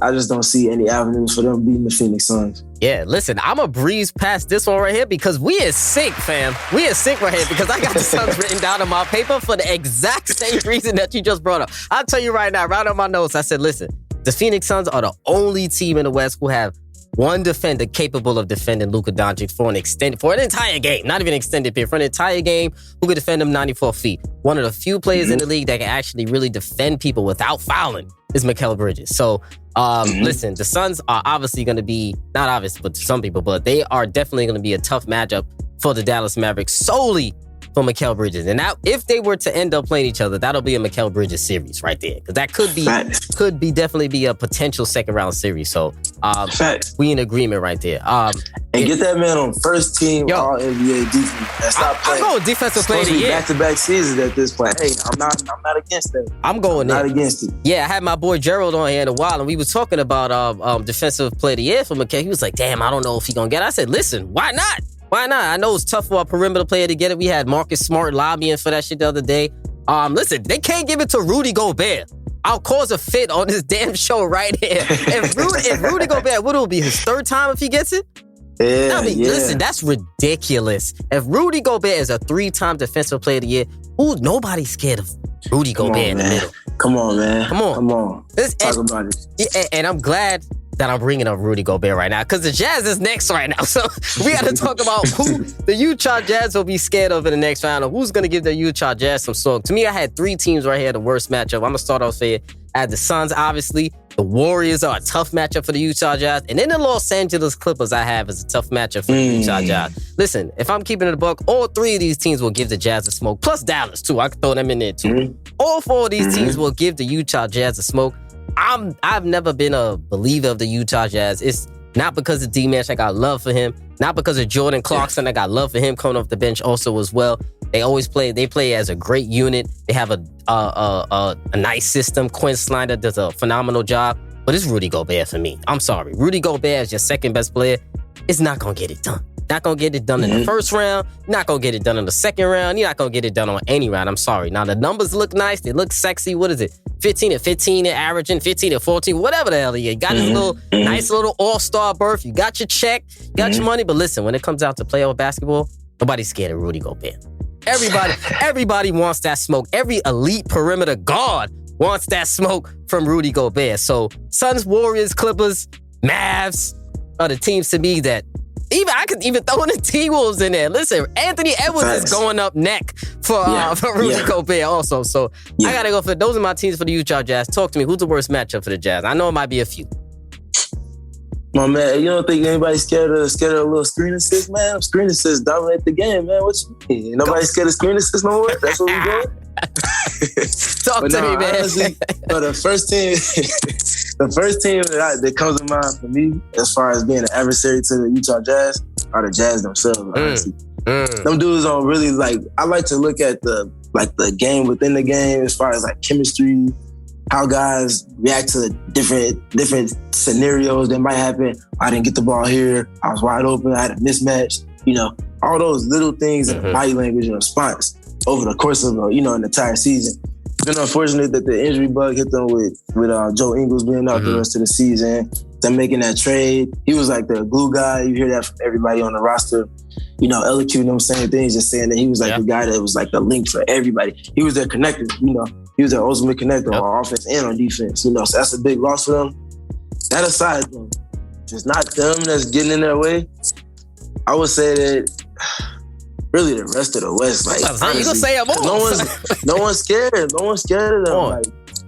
I just don't see any avenues for them beating the Phoenix Suns. Yeah, listen, I'm a breeze past this one right here because we in sync, fam. We in sync right here because I got the Suns written down on my paper for the exact same reason that you just brought up. I'll tell you right now, right on my notes, I said, listen, the Phoenix Suns are the only team in the West who have one defender capable of defending Luka Doncic for an entire game, not even extended period, for an entire game, who could defend him 94 feet. One of the few players in the league that can actually really defend people without fouling is Mikal Bridges. So, listen, the Suns are obviously going to be, not obvious, but to some people, but they are definitely going to be a tough matchup for the Dallas Mavericks solely for Mikal Bridges. And now, if they were to end up playing each other, that'll be a Mikal Bridges series right there. Because that could definitely be a potential second round series. So we in agreement right there. And get that man on first team All NBA defense. I'm going defensive player of the year. Back-to-back seasons at this point. Hey, I'm not against that. I'm not against it. Yeah, I had my boy Gerald on here in a while, and we were talking about defensive player of the year for Mikal. He was like, "Damn, I don't know if he gonna get it." I said, "Listen, why not? Why not? I know it's tough for a perimeter player to get it. We had Marcus Smart lobbying for that shit the other day. Listen, they can't give it to Rudy Gobert. I'll cause a fit on this damn show right here. If Rudy Gobert, what will be his third time if he gets it? Yeah, listen, that's ridiculous. If Rudy Gobert is a 3-time defensive player of the year, nobody's scared of Rudy Gobert in the middle. Come on, man. Come on. Talk about it. Yeah, and I'm glad that I'm bringing up Rudy Gobert right now because the Jazz is next right now. So we got to talk about who the Utah Jazz will be scared of in the next round, or who's going to give the Utah Jazz some smoke. To me, I had 3 teams right here, the worst matchup. I'm going to start off here. I had the Suns, obviously. The Warriors are a tough matchup for the Utah Jazz. And then the Los Angeles Clippers I have as a tough matchup for the Utah Jazz. Listen, if I'm keeping it a buck, all 3 of these teams will give the Jazz a smoke. Plus Dallas, too. I could throw them in there, too. All 4 of these teams will give the Utah Jazz a smoke. I've never been a believer of the Utah Jazz. It's not because of D-Mesh, I got love for him. Not because of Jordan Clarkson, I got love for him coming off the bench also as well. They play as a great unit. They have a nice system. Quinn Snyder does a phenomenal job. But it's Rudy Gobert for me. I'm sorry. Rudy Gobert is your second best player. It's not going to get it done. Not going to get it done in the first round. Not going to get it done in the second round. You're not going to get it done on any round. I'm sorry. Now, the numbers look nice. They look sexy. What is it? 15-15, they're averaging 15-14, whatever the hell you got. This nice little all-star berth. You got your check. You got your money. But listen, when it comes out to playoff basketball, nobody's scared of Rudy Gobert. Everybody wants that smoke. Every elite perimeter guard wants that smoke from Rudy Gobert. So Suns, Warriors, Clippers, Mavs are the teams to me that I could even throw in the T-Wolves in there. Listen, Anthony Edwards is going up neck for Rudy Gobert also. So I got to go for those are my teams for the Utah Jazz. Talk to me. Who's the worst matchup for the Jazz? I know it might be a few. My man, you don't think anybody's scared of a little screen assist, man? Screen assist dominate the game, man. What you mean? Nobody scared of screen assist no more? That's what we doing? Talk to me, man. Honestly, the first team that comes to mind for me, as far as being an adversary to the Utah Jazz, are the Jazz themselves, honestly. Them dudes don't really I like to look at the game within the game as far as like chemistry, how guys react to different scenarios that might happen. I didn't get the ball here. I was wide open. I had a mismatch. All those little things in body language and response over the course of an entire season. It's been unfortunate that the injury bug hit them with Joe Ingles being out the rest of the season. Them making that trade. He was like the glue guy. You hear that from everybody on the roster. elocuting them same things, just saying that he was like the guy that was like the link for everybody. He was their connector, He was their ultimate connector on offense and on defense, So that's a big loss for them. That aside, though, if it's not them that's getting in their way, I would say that really the rest of the West, like, honestly, you gonna say I'm no one's scared. No one's scared of them. Like,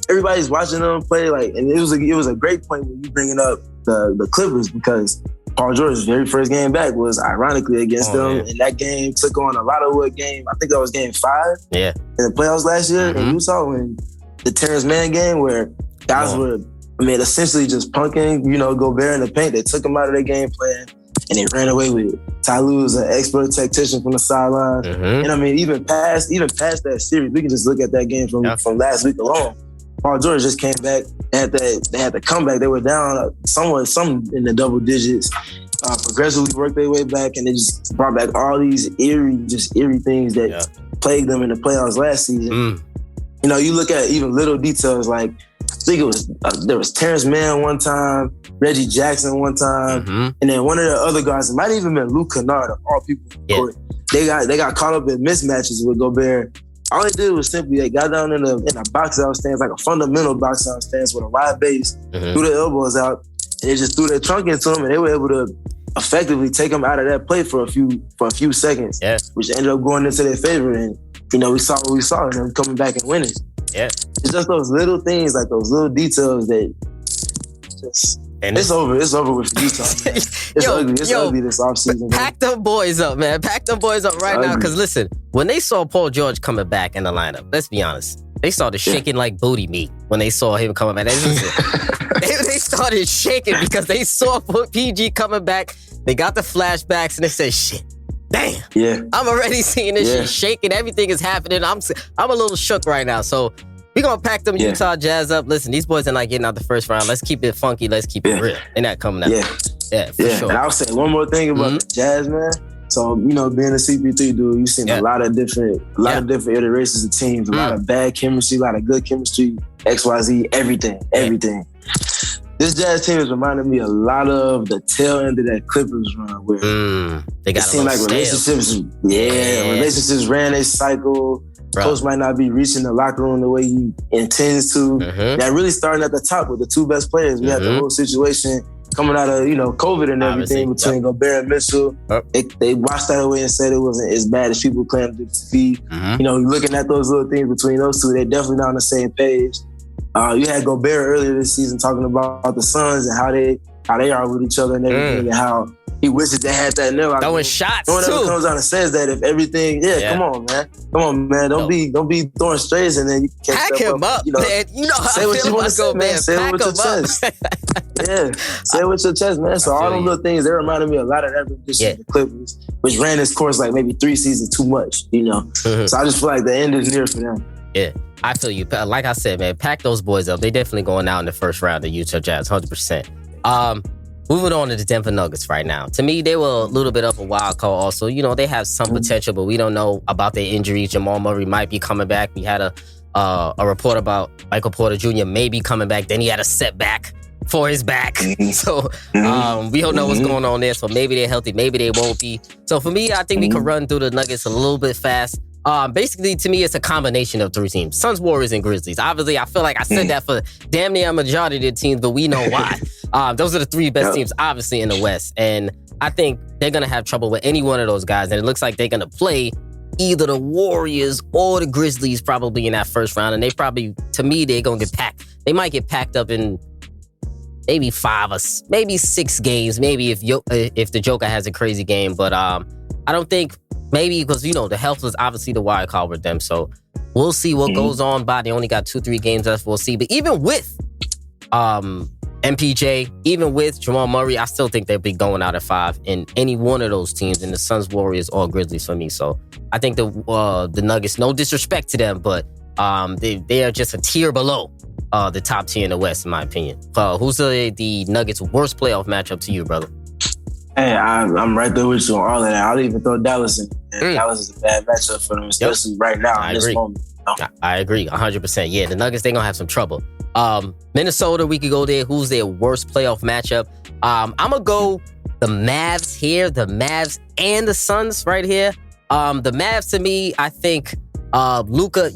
everybody's watching them play. Like, and it was a great point when you bringing up the Clippers, because Paul George's very first game back was ironically against them, and that game took on a lot of what game. I think that was game 5 in the playoffs last year in Utah, when the Terrence Mann game where guys were, essentially just punking, Gobert in the paint. They took him out of their game plan and they ran away with it. Ty Lue is an expert tactician from the sideline. And even past that series, we can just look at that game from last week alone. Paul George just came back. They had the comeback. They were down some in the double digits. Progressively worked their way back, and they just brought back all these eerie things that plagued them in the playoffs last season. You look at even little details like, I think it was there was Terrence Mann one time, Reggie Jackson one time, and then one of the other guys, it might even been Luke Kennard, of all people in the court. They got caught up in mismatches with Gobert. All they did was simply they got down in a box out stance, like a fundamental box out stance with a wide base, threw their elbows out, and they just threw their trunk into them, and they were able to effectively take them out of that play for a few seconds, which ended up going into their favor. And we saw what we saw, and them coming back and winning. It's just those little things, like those little details that just. And it's over with for Utah, man. It's ugly. It's ugly this offseason. Pack them boys up, man. Pack them boys up right now. Because listen, when they saw Paul George coming back in the lineup, let's be honest, they started shaking like booty meat when they saw him coming back. They started shaking because they saw PG coming back. They got the flashbacks and they said, shit. Damn. Yeah. I'm already seeing this shit shaking. Everything is happening. I'm a little shook right now. So we're going to pack them Utah Jazz up. Listen, these boys are not getting out the first round. Let's keep it funky. Let's keep it real. They're not coming out. Yeah, for sure. And I'll say one more thing about the Jazz, man. So, being a CP3 dude, you've seen a lot of different iterations of teams, a lot of bad chemistry, a lot of good chemistry, XYZ, everything. This Jazz team has reminded me a lot of the tail end of that Clippers run, where they got it seemed like relationships ran a cycle. Coach might not be reaching the locker room the way he intends to. That really starting at the top with the two best players. We had the whole situation coming out of COVID and everything between Gobert and Mitchell. They washed that away and said it wasn't as bad as people claimed it to be. Looking at those little things between those two, they're definitely not on the same page. You had Gobert earlier this season talking about the Suns and how they are with each other and everything, and how he wishes they had that nil. Throwing shots, no one ever comes out and says that. If everything, come on, man. Don't be throwing strays, and then you can't pack him up, man. How say what you want to say, man. Say it with your chest. Say it with your chest, man. So all those little things, they reminded me a lot of that rendition of the Clippers, which ran this course like maybe 3 seasons too much, So I just feel like the end is near for them. Yeah, I feel you. Like I said, man, pack those boys up. They definitely going out in the first round, the Utah Jazz, 100%. Moving on to the Denver Nuggets right now. To me, they were a little bit of a wild card also. They have some potential, but we don't know about their injuries. Jamal Murray might be coming back. We had a report about Michael Porter Jr. may be coming back. Then he had a setback for his back. So we don't know what's going on there. So maybe they're healthy, maybe they won't be. So for me, I think we can run through the Nuggets a little bit fast. Basically, to me, it's a combination of 3 teams. Suns, Warriors, and Grizzlies. Obviously, I feel like I said that for damn near a majority of the teams, but we know why. Those are the 3 best teams, obviously, in the West. And I think they're going to have trouble with any one of those guys. And it looks like they're going to play either the Warriors or the Grizzlies probably in that first round. And they probably, to me, they're going to get packed. They might get packed up in maybe 5 or maybe 6 games. Maybe if the Joker has a crazy game, but I don't think maybe because the health was obviously the wild card with them. So we'll see what goes on. By they only got 2-3 games left. We'll see. But even with MPJ, even with Jamal Murray, I still think they'll be going out at 5 in any one of those teams, in the Suns, Warriors, or Grizzlies for me. So I think the Nuggets, no disrespect to them, but they are just a tier below the top tier in the West, in my opinion. Who's the Nuggets' worst playoff matchup to you, brother? Hey, I'm right there with you on all of that. I'll even throw Dallas in. Dallas is a bad matchup for them, especially right now in this moment. I agree 100%. Yeah, the Nuggets, they're going to have some trouble. Minnesota, we could go there. Who's their worst playoff matchup? I'm going to go the Mavs here, the Mavs and the Suns right here. The Mavs, to me, I think Luka,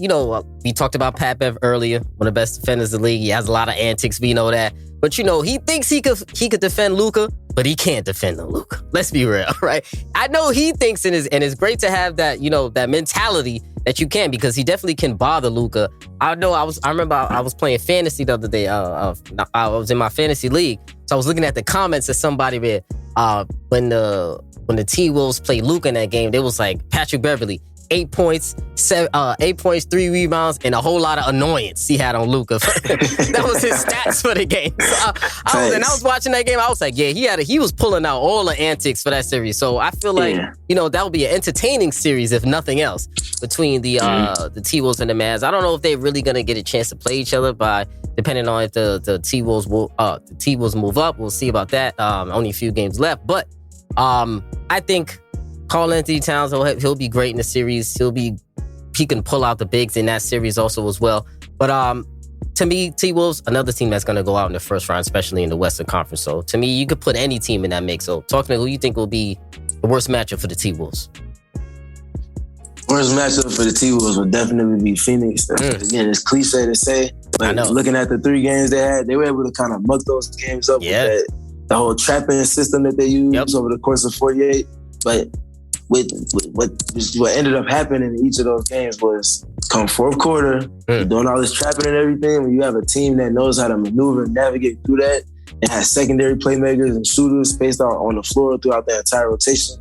we talked about Pat Bev earlier, one of the best defenders in the league. He has a lot of antics, we know that. But, he thinks he could defend Luka, but he can't defend the Luka. Let's be real, right? I know he thinks and it's great to have that, that mentality that you can, because he definitely can bother Luka. I remember I was playing fantasy the other day. I was in my fantasy league, so I was looking at the comments of somebody where when the T-Wolves played Luka in that game, they was like Patrick Beverly, 8 points, 3 rebounds, and a whole lot of annoyance he had on Luka. That was his stats for the game. So I was watching that game. I was like, yeah, he was pulling out all the antics for that series. So I feel like that would be an entertaining series if nothing else between the T-Wolves and the Mavs. I don't know if they're really gonna get a chance to play each other, depending on if the T-Wolves move up. We'll see about that. Only a few games left, but I think Karl Anthony Towns, he'll be great in the series. He can pull out the bigs in that series also as well. But to me, T-Wolves, another team that's going to go out in the first round, especially in the Western Conference. So to me, you could put any team in that mix. So talk to me, who you think will be the worst matchup for the T-Wolves? Worst matchup for the T-Wolves would definitely be Phoenix. Again, it's cliche to say, but looking at the 3 games they had, they were able to kind of muck those games up with the whole trapping system that they used over the course of 48. But what ended up happening in each of those games was come fourth quarter, doing all this trapping and everything, when you have a team that knows how to maneuver and navigate through that and has secondary playmakers and shooters spaced out on the floor throughout the entire rotation,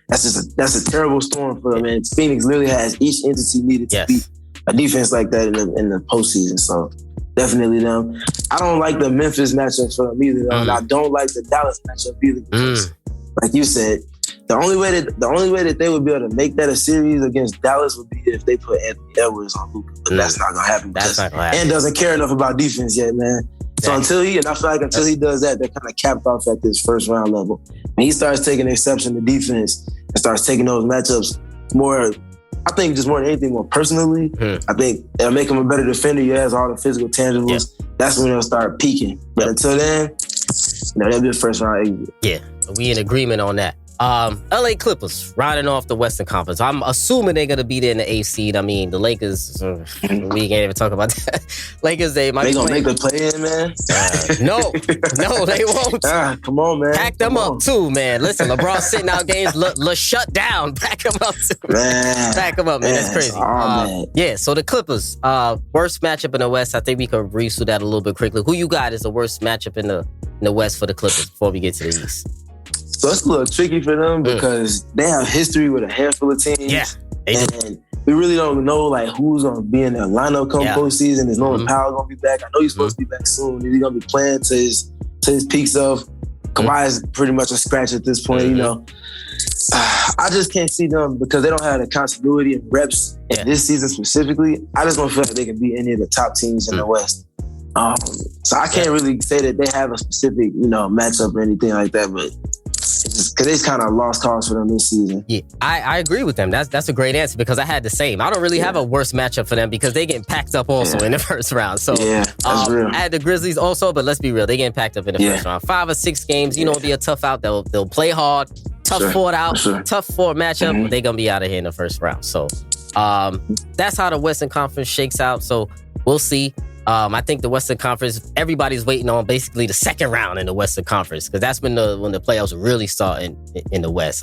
that's a terrible storm for them. And Phoenix literally has each entity needed to beat a defense like that in the postseason. So definitely them. I don't like the Memphis matchup for them either. And I don't like the Dallas matchup either. Because, like you said, the only way that they would be able to make that a series against Dallas would be if they put Anthony Edwards on Luka. But that's not gonna happen. And doesn't care enough about defense yet, man. So I feel like until he does that, they're kind of capped off at this first round level. When he starts taking exception to defense and starts taking those matchups more, I think just more than anything, more personally, I think it'll make him a better defender. He has all the physical tangibles. That's when he'll start peaking. But until then, that'll be the first round exit. Yeah, we in agreement on that. LA Clippers riding off the Western Conference. I'm assuming they're gonna be there in the 8th seed. I mean, the Lakers, we can't even talk about that. Lakers, they might. They gonna make the play in, man? No, they won't. Come on, man. Pack them up too, man. Listen, LeBron sitting out games. Shut down. Pack them up too. Man. Pack them up, man. That's crazy. Man. Yeah. So the Clippers, worst matchup in the West. I think we could breeze through that a little bit quickly. Who you got is the worst matchup in the West for the Clippers before we get to the East? So it's a little tricky for them because they have history with a handful of teams. Yeah, and we really don't know who's gonna be in their lineup come postseason. Is Norman Powell gonna be back? I know he's supposed to be back soon. Is he gonna be playing to his peak self? Kawhi is pretty much a scratch at this point. I just can't see them because they don't have the continuity and reps in this season specifically. I just don't feel like they can beat any of the top teams in the West. So I can't really say that they have a specific matchup or anything like that, but. Because it's kind of a lost cause for them this season. Yeah, I agree with them. That's a great answer because I had the same. I don't really have a worse matchup for them because they getting packed up also in the first round. So that's real. I had the Grizzlies also, but let's be real, they getting packed up in the first round. 5 or 6 games, it'll be a tough out. They'll play hard, tough tough fought matchup, but they're gonna be out of here in the first round. So that's how the Western Conference shakes out. So we'll see. I think the Western Conference, everybody's waiting on basically the second round in the Western Conference because that's when the playoffs really start in the West.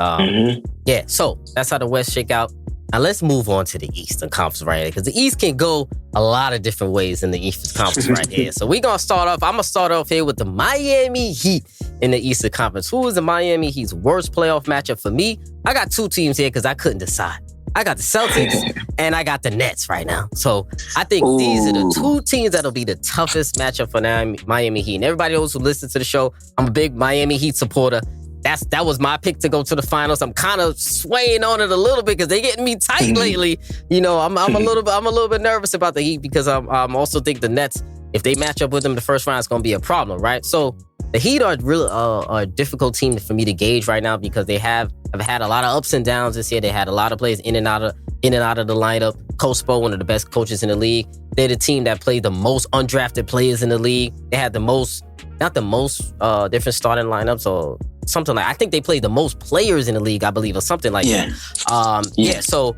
Yeah, so that's how the West shake out. Now let's move on to the Eastern Conference right here, because the East can go a lot of different ways in the Eastern Conference right here. So we're going to start off. I'm going to start off here with the Miami Heat in the Eastern Conference. Who is the Miami Heat's worst playoff matchup for me? I got two teams here because I couldn't decide. I got the Celtics and I got the Nets right now. So I think these are the two teams that'll be the toughest matchup for Miami Heat. And everybody else who listens to the show, I'm a big Miami Heat supporter. That was my pick to go to the finals. I'm kind of swaying on it a little bit because they're getting me tight lately. You know, I'm a little bit nervous about the Heat because I'm also think the Nets, if they match up with them in the first round, it's going to be a problem, right? So the Heat are really a difficult team for me to gauge right now because they have had a lot of ups and downs this year. They had a lot of players in and out of the lineup. Coach Spo, one of the best coaches in the league. They're the team that played the most undrafted players in the league. They had not the most different starting lineups or something like. I think they played the most players in the league, I believe, or something like that. So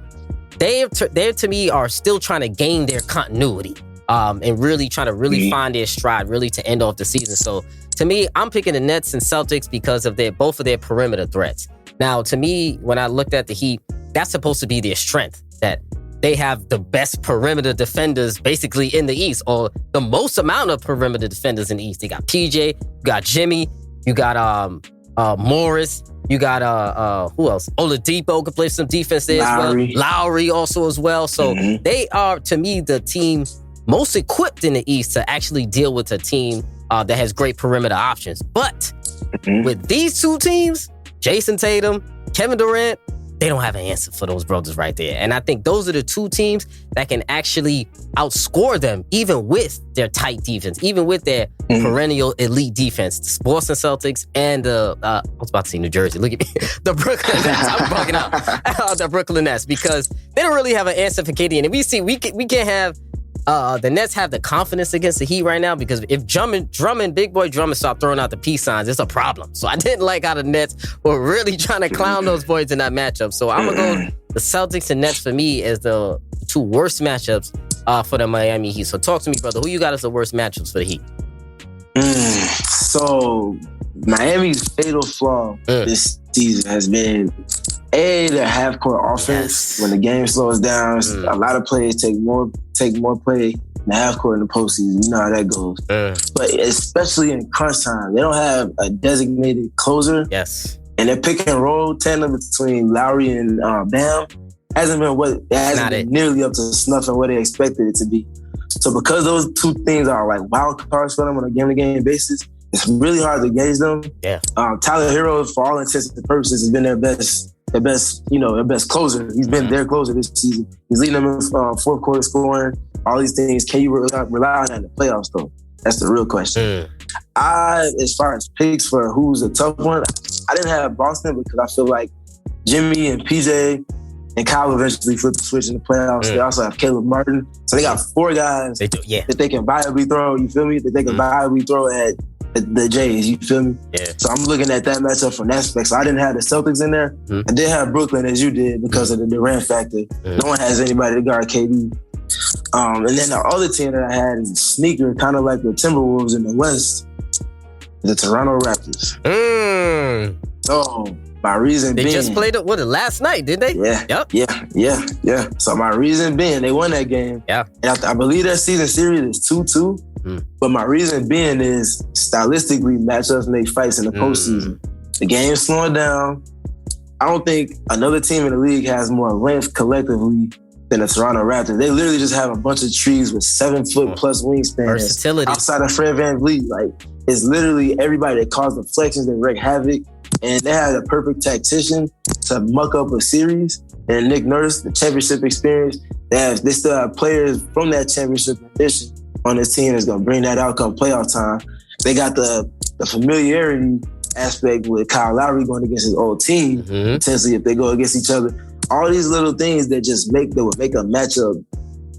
they to me are still trying to gain their continuity and really trying to find their stride, really to end off the season. So to me, I'm picking the Nets and Celtics because of both of their perimeter threats. Now, to me, when I looked at the Heat, that's supposed to be their strength, that they have the best perimeter defenders basically in the East, or the most amount of perimeter defenders in the East. They got PJ, you got Jimmy, you got Morris, you got who else? Oladipo could play some defense there as well. Lowry also as well. So they are, to me, the team most equipped in the East to actually deal with a team that has great perimeter options. But with these two teams, Jason Tatum, Kevin Durant, they don't have an answer for those brothers right there. And I think those are the two teams that can actually outscore them, even with their tight defense, even with their perennial elite defense. The Boston Celtics and I was about to say New Jersey. Look at me. The Brooklyn Nets. I'm bugging out. The Brooklyn Nets, because they don't really have an answer for KD. And if we can't have the Nets have the confidence against the Heat right now, because if Drummond, big boy Drummond, start throwing out the peace signs, it's a problem. So I didn't like how the Nets were really trying to clown those boys in that matchup. So I'm going to go the Celtics and Nets for me as the two worst matchups for the Miami Heat. So talk to me, brother. Who you got as the worst matchups for the Heat? So Miami's fatal flaw this season has been their half-court offense. When the game slows down, a lot of players take more play in the half-court in the postseason. You know how that goes. But especially in crunch time, they don't have a designated closer. Yes. And their pick and roll tandem between Lowry and Bam hasn't been nearly up to snuff and what they expected it to be. So because those two things are like wild cards for them on a game-to-game basis, it's really hard to gauge them. Yeah. Tyler Hero, for all intents and purposes, has been their best closer. He's been their closer this season. He's leading them in fourth quarter scoring, all these things. Can you rely on that in the playoffs, though? That's the real question. As far as picks for who's a tough one, I didn't have Boston because I feel like Jimmy and PJ and Kyle eventually flip the switch in the playoffs. They also have Caleb Martin. So they got four guys that they can viably throw, you feel me? That they can viably throw at the Jays, you feel me? Yeah. So I'm looking at that matchup from that aspect. So I didn't have the Celtics in there. I did have Brooklyn, as you did, because of the Durant factor. No one has anybody to guard KD. And then the other team that I had is a sneaker, kind of like the Timberwolves in the West, the Toronto Raptors. So my reason being... They just played it, last night, did they? Yeah. Yep. Yeah. So my reason being, they won that game. Yeah. And I believe that season series is 2-2. But my reason being is stylistically, matchups make fights in the postseason. The game's slowing down. I don't think another team in the league has more length collectively than the Toronto Raptors. They literally just have a bunch of trees with 7-foot plus wingspan. Versatility. Outside of Fred VanVleet, like, it's literally everybody that caused deflections and wreak havoc. And they had a perfect tactician to muck up a series. And Nick Nurse, the championship experience, they still have players from that championship edition on this team that's going to bring that outcome playoff time. They got the familiarity aspect with Kyle Lowry going against his old team, potentially if they go against each other. All these little things that would make a matchup,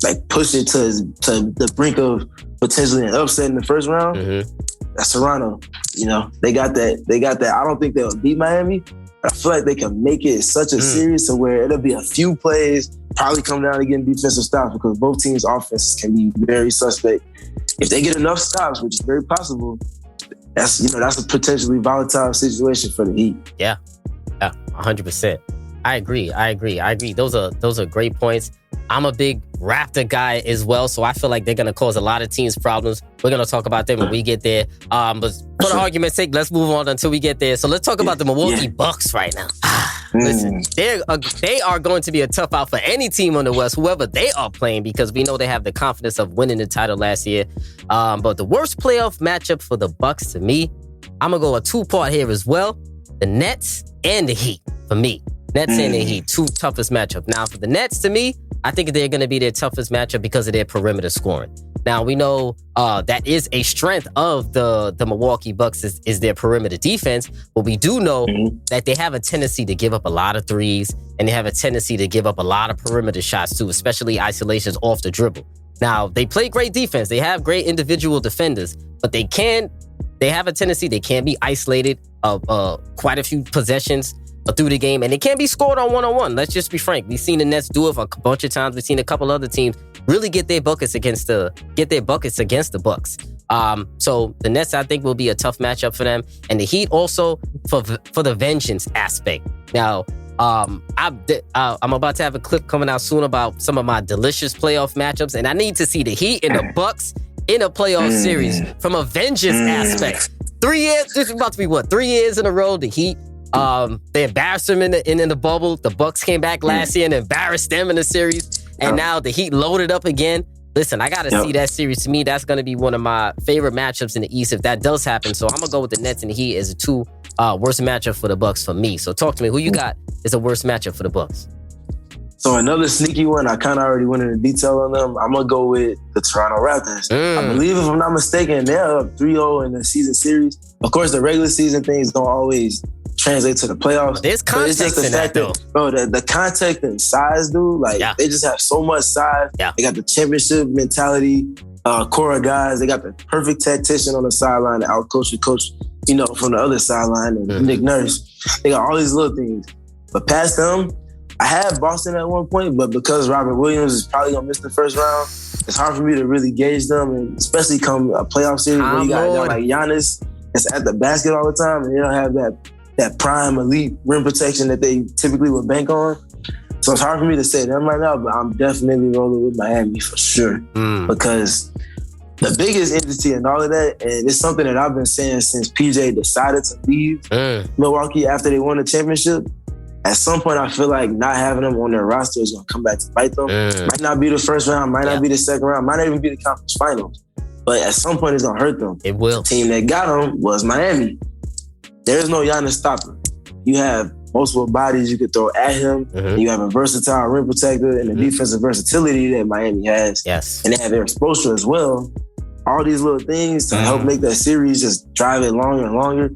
like push it to the brink of potentially an upset in the first round. That's Toronto. You know, they got that. I don't think they'll beat Miami, but I feel like they can make it such a series to where it'll be a few plays, probably come down to getting defensive stops, because both teams' offenses can be very suspect. If they get enough stops, which is very possible, that's a potentially volatile situation for the Heat. Yeah, 100%. I agree. Those are great points. I'm a big Raptor guy as well, so I feel like they're going to cause a lot of teams problems. We're going to talk about them when we get there. But for the argument's sake, let's move on until we get there. So let's talk about the Milwaukee Bucks right now. Listen, they are going to be a tough out for any team on the West, whoever they are playing, because we know they have the confidence of winning the title last year. But the worst playoff matchup for the Bucks, to me, I'm going to go a two-part here as well. The Nets and the Heat, for me. Nets and the Heat, two toughest matchup. Now, for the Nets, to me, I think they're going to be their toughest matchup because of their perimeter scoring. Now, we know that is a strength of the Milwaukee Bucks is their perimeter defense, but we do know that they have a tendency to give up a lot of threes, and they have a tendency to give up a lot of perimeter shots too, especially isolations off the dribble. Now, they play great defense. They have great individual defenders, but they have a tendency, they can be isolated quite a few possessions through the game, and it can't be scored on one-on-one. Let's just be frank. We've seen the Nets do it a bunch of times. We've seen a couple other teams really get their buckets against the Bucks. So the Nets, I think, will be a tough matchup for them, and the Heat also for the vengeance aspect. Now, I'm about to have a clip coming out soon about some of my delicious playoff matchups, and I need to see the Heat and the Bucks in a playoff series from a vengeance aspect. 3 years. This is about to be 3 years in a row. The Heat. They embarrassed them in the bubble. The Bucks came back last year and embarrassed them in the series. And now the Heat loaded up again. Listen, I got to see that series. To me, that's going to be one of my favorite matchups in the East if that does happen. So I'm going to go with the Nets and the Heat as the two worst matchup for the Bucks for me. So talk to me. Who you got is the worst matchup for the Bucks? So another sneaky one, I kind of already went into detail on them. I'm going to go with the Toronto Raptors. I believe, if I'm not mistaken, they're up 3-0 in the season series. Of course, the regular season things don't always translate to the playoffs. There's context in that, though. Bro, the context and size, dude, they just have so much size. Yeah. They got the championship mentality, core of guys. They got the perfect tactician on the sideline to outcoach the coach, from the other sideline, and Nick Nurse. They got all these little things. But past them, I had Boston at one point, but because Robert Williams is probably going to miss the first round, it's hard for me to really gauge them, and especially come a playoff series where you got a guy like Giannis that's at the basket all the time, and they don't have that prime elite rim protection that they typically would bank on. So it's hard for me to say them right now, but I'm definitely rolling with Miami for sure. Because the biggest entity in all of that, and it's something that I've been saying since PJ decided to leave Milwaukee after they won the championship, at some point I feel like not having them on their roster is going to come back to bite them. Might not be the first round, might not be the second round, might not even be the conference finals. But at some point it's going to hurt them. It will. The team that got them was Miami. There's no Giannis stopper. You have multiple bodies you could throw at him. You have a versatile rim protector and the defensive versatility that Miami has. Yes. And they have their exposure as well. All these little things to help make that series just drive it longer and longer.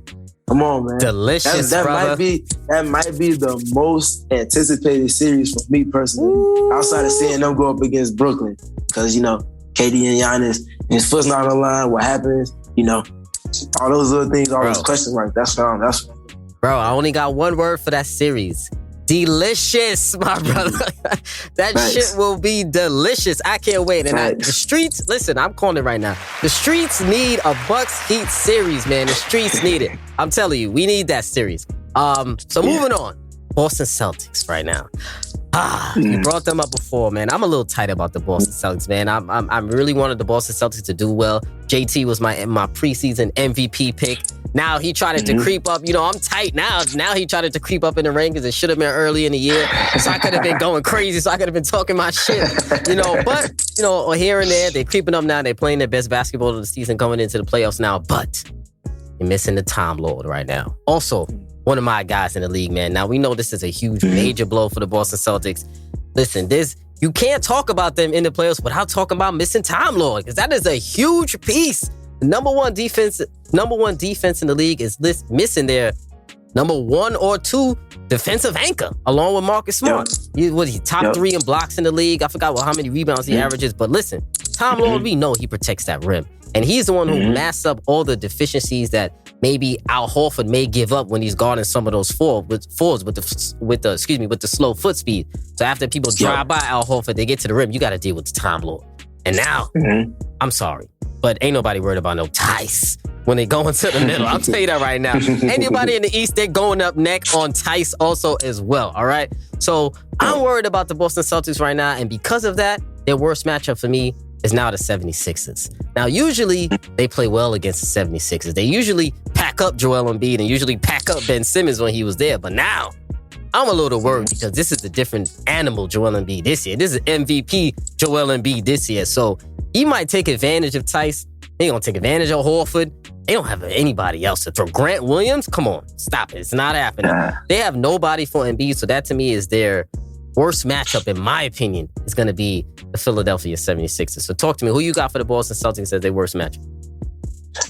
Come on, man. Delicious, that brother. That might be the most anticipated series for me personally, outside of seeing them go up against Brooklyn. Because, KD and Giannis, and his foot's not on the line, what happens, all those little things, all those question marks. That's Bro, I only got one word for that series. Delicious, my brother. That shit will be delicious. I can't wait. And the streets, listen, I'm calling it right now. The streets need a Bucks Heat series, man. The streets need it. I'm telling you, we need that series. So moving on. Boston Celtics right now. You brought them up before, man. I'm a little tight about the Boston Celtics, man. I really wanted the Boston Celtics to do well. JT was my preseason MVP pick. Now he tried to creep up. I'm tight now. Now he tried to creep up in the rankings. It should have been early in the year. So I could have been going crazy. So I could have been talking my shit. But, here and there, they're creeping up now. They're playing their best basketball of the season coming into the playoffs now. But you're missing the Time Lord right now. Also, one of my guys in the league, man. Now, we know this is a huge, major blow for the Boston Celtics. Listen, you can't talk about them in the playoffs without talking about missing Time Lord, because that is a huge piece. The number one defense in the league is missing their number 1 or 2 defensive anchor, along with Marcus Smart. He's top 3 in blocks in the league. I forgot how many rebounds he averages, but listen, Time Lord, we know he protects that rim. And he's the one who masks up all the deficiencies that maybe Al Horford may give up when he's guarding some of those fours with the slow foot speed. So after people drive by Al Horford, they get to the rim, you got to deal with the Time Lord. And now, I'm sorry, but ain't nobody worried about no Tice. when they go into the middle. I'll tell you that right now. Anybody in the East, they're going up neck on Tice also as well, all right? So I'm worried about the Boston Celtics right now, and because of that, their worst matchup for me is now the 76ers. Now, usually, they play well against the 76ers. They usually pack up Joel Embiid and usually pack up Ben Simmons when he was there, but now, I'm a little worried because this is a different animal Joel Embiid this year. This is MVP Joel Embiid this year, so he might take advantage of Tice. They gonna take advantage of Horford. They don't have anybody else to throw. Grant Williams? Come on, stop it. It's not happening. They have nobody for Embiid, so that to me is their worst matchup, in my opinion, is going to be the Philadelphia 76ers. So talk to me. Who you got for the Boston Celtics as their worst matchup?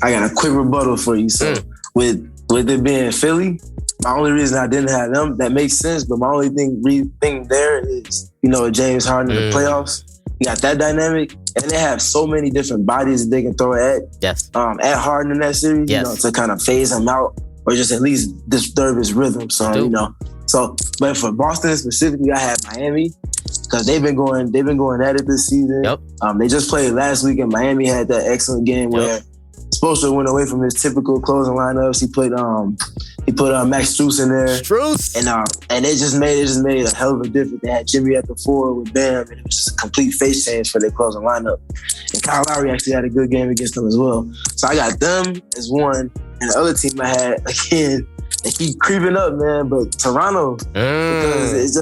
I got a quick rebuttal for you. So with it being Philly, my only reason I didn't have them, that makes sense, but my only thing there is, James Harden in the playoffs. You got that dynamic, and they have so many different bodies that they can throw at Harden in that series, to kind of phase him out or just at least disturb his rhythm. So, but for Boston specifically, I have Miami because they've been going at it this season. Yep. They just played last week, and Miami had that excellent game where Spoelstra went away from his typical closing lineups. He put Max Strus in there. And it just made a hell of a difference. They had Jimmy at the 4 with Bam, and it was just a complete face change for their closing lineup. And Kyle Lowry actually had a good game against them as well. So I got them as one, and the other team I had, again, they keep creeping up, man. But Toronto, because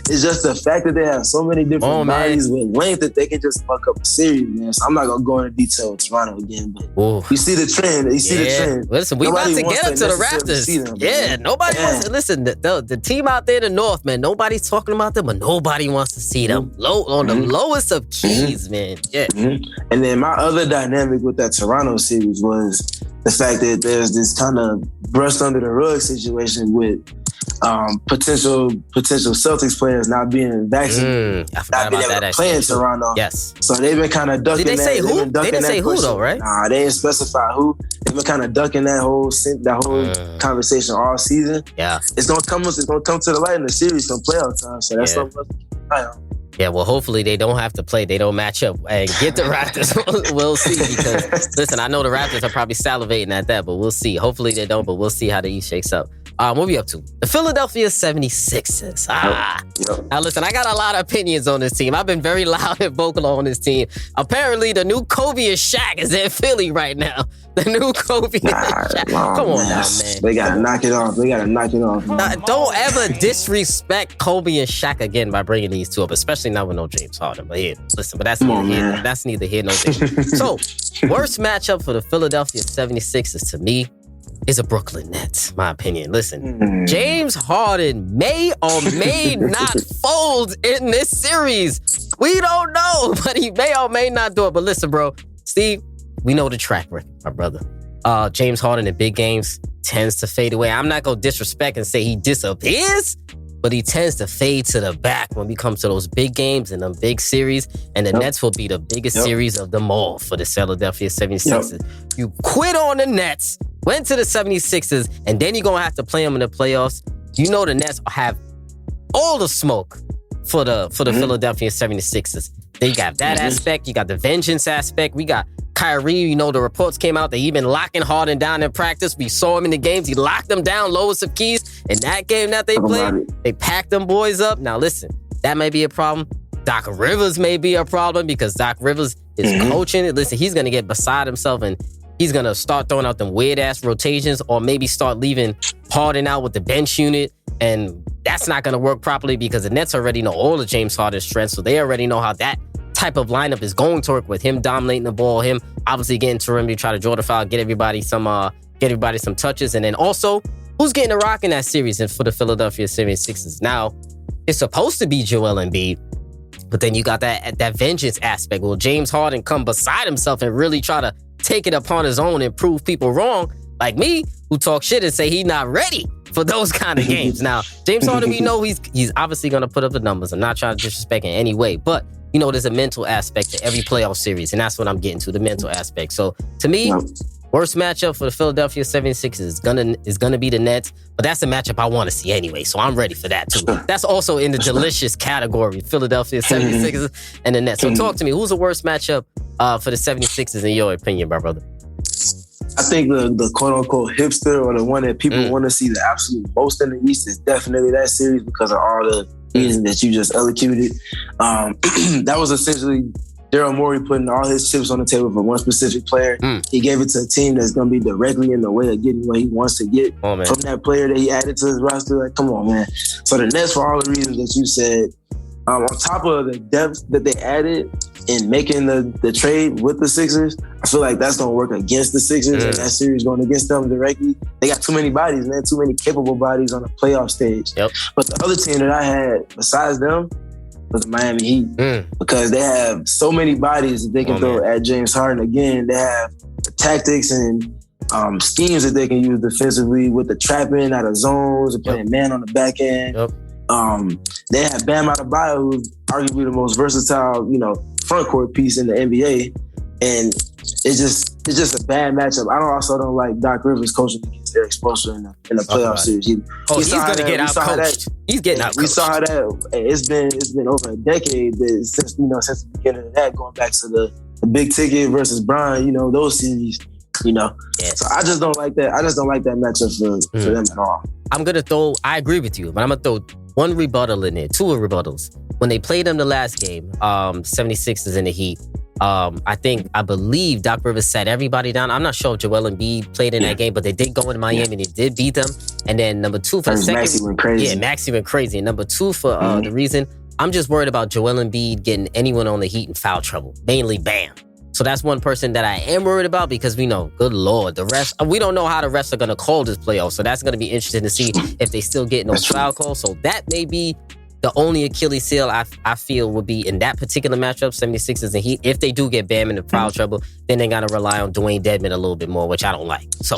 it's just the fact that they have so many different bodies with length that they can just fuck up a series, man. So I'm not gonna go into detail with Toronto again, but you see the trend. Listen, we about to get up to the Raptors. Nobody wants to listen. The team out there in the North, man. Nobody's talking about them, but nobody wants to see them. On the lowest of keys, man. Yeah. And then my other dynamic with that Toronto series was the fact that there's this kind of brushed under the rug situation with potential Celtics players not being vaccinated, not being able to play in Toronto. Yes. So they've been kind of ducking that. Did they say who? They didn't say who though, right? Nah, they didn't specify who. They've been kind of ducking that whole conversation all season. Yeah. It's gonna come to the light in the series come playoff time. So that's something else to keep an eye on. Yeah, well, hopefully they don't have to play. They don't match up and get the Raptors. We'll see because, listen, I know the Raptors are probably salivating at that, but we'll see. Hopefully they don't, but we'll see how the East shakes up. What we up to? The Philadelphia 76ers. Now, listen, I got a lot of opinions on this team. I've been very loud and vocal on this team. Apparently, the new Kobe and Shaq is in Philly right now. The new Kobe and Shaq. Come on now, man. They got to knock it off. Don't ever disrespect Kobe and Shaq again by bringing these two up, especially not with no James Harden. But listen, but that's neither here nor there. So, worst matchup for the Philadelphia 76ers to me is a Brooklyn Nets, my opinion. Listen, James Harden may or may not fold in this series. We don't know, but he may or may not do it. But listen, bro, Steve, we know the track record, my brother. James Harden in big games tends to fade away. I'm not going to disrespect and say he disappears, but he tends to fade to the back when we come to those big games and them big series. And the Nets will be the biggest series of them all for the Philadelphia 76ers. You quit on the Nets, went to the 76ers, and then you're going to have to play them in the playoffs. You know the Nets have all the smoke for the Philadelphia 76ers. They got that aspect. You got the vengeance aspect. We got Kyrie. The reports came out that he been locking Harden down in practice. We saw him in the games. He locked them down, lowest of keys. In that game that they played, they packed them boys up. Now, listen, that may be a problem. Doc Rivers may be a problem because Doc Rivers is coaching. Listen, he's going to get beside himself and he's going to start throwing out them weird-ass rotations or maybe start leaving Harden out with the bench unit. And that's not going to work properly because the Nets already know all of James Harden's strengths. So they already know how that type of lineup is going to work with him dominating the ball, him obviously getting to rim to try to draw the foul, get everybody some touches. And then also, who's getting the rock in that series for the Philadelphia 76ers? Now, it's supposed to be Joel Embiid, but then you got that vengeance aspect. Will James Harden come beside himself and really try to take it upon his own and prove people wrong, like me, who talk shit and say he's not ready for those kind of games? Now, James Harden, we know he's obviously going to put up the numbers. I'm not trying to disrespect in any way, but there's a mental aspect to every playoff series, and that's what I'm getting to, the mental aspect. So, to me, worst matchup for the Philadelphia 76ers is gonna be the Nets, but that's a matchup I want to see anyway, so I'm ready for that too. That's also in the delicious category, Philadelphia 76ers and the Nets. So talk to me, who's the worst matchup for the 76ers in your opinion, my brother? I think the quote unquote hipster or the one that people want to see the absolute most in the East is definitely that series because of all the reasons that you just elocuted. That was essentially Daryl Morey putting all his chips on the table for one specific player. He gave it to a team that's going to be directly in the way of getting what he wants to get from that player that he added to his roster. Like, come on, man. So the Nets, for all the reasons that you said, on top of the depth that they added in making the trade with the Sixers, I feel like that's going to work against the Sixers and that series going against them directly. They got too many bodies, man, too many capable bodies on the playoff stage. But the other team that I had besides them was the Miami Heat because they have so many bodies that they can throw at James Harden. Again, they have the tactics and schemes that they can use defensively with the trapping out of zones and playing man on the back end. They have Bam Adebayo, who's arguably the most versatile, front court piece in the NBA, and it's just a bad matchup. I also don't like Doc Rivers coaching against Eric Spoelstra in the playoff series. He's going to get out coached. He's getting out coached. We saw how that it's been over a decade since the beginning of that, going back to the big ticket versus Bron, those series. So I just don't like that. I just don't like that matchup for them at all. I agree with you, but I'm going to throw one rebuttal in there, two rebuttals. When they played them the last game, 76ers in the Heat, I believe Doc Rivers sat everybody down. I'm not sure if Joel Embiid played in that game, but they did go into Miami and they did beat them. And then number two for the second. Maxey went crazy. Yeah, Maxey went crazy. And number two for the reason, I'm just worried about Joel Embiid getting anyone on the Heat in foul trouble, mainly Bam. So that's one person that I am worried about because we know, good Lord, the rest, we don't know how the refs are going to call this playoff. So that's going to be interesting to see if they still get no foul calls. So that may be the only Achilles heel I feel would be in that particular matchup, 76ers and Heat. If they do get Bam into foul trouble, then they got to rely on Dwayne Dedmon a little bit more, which I don't like. So,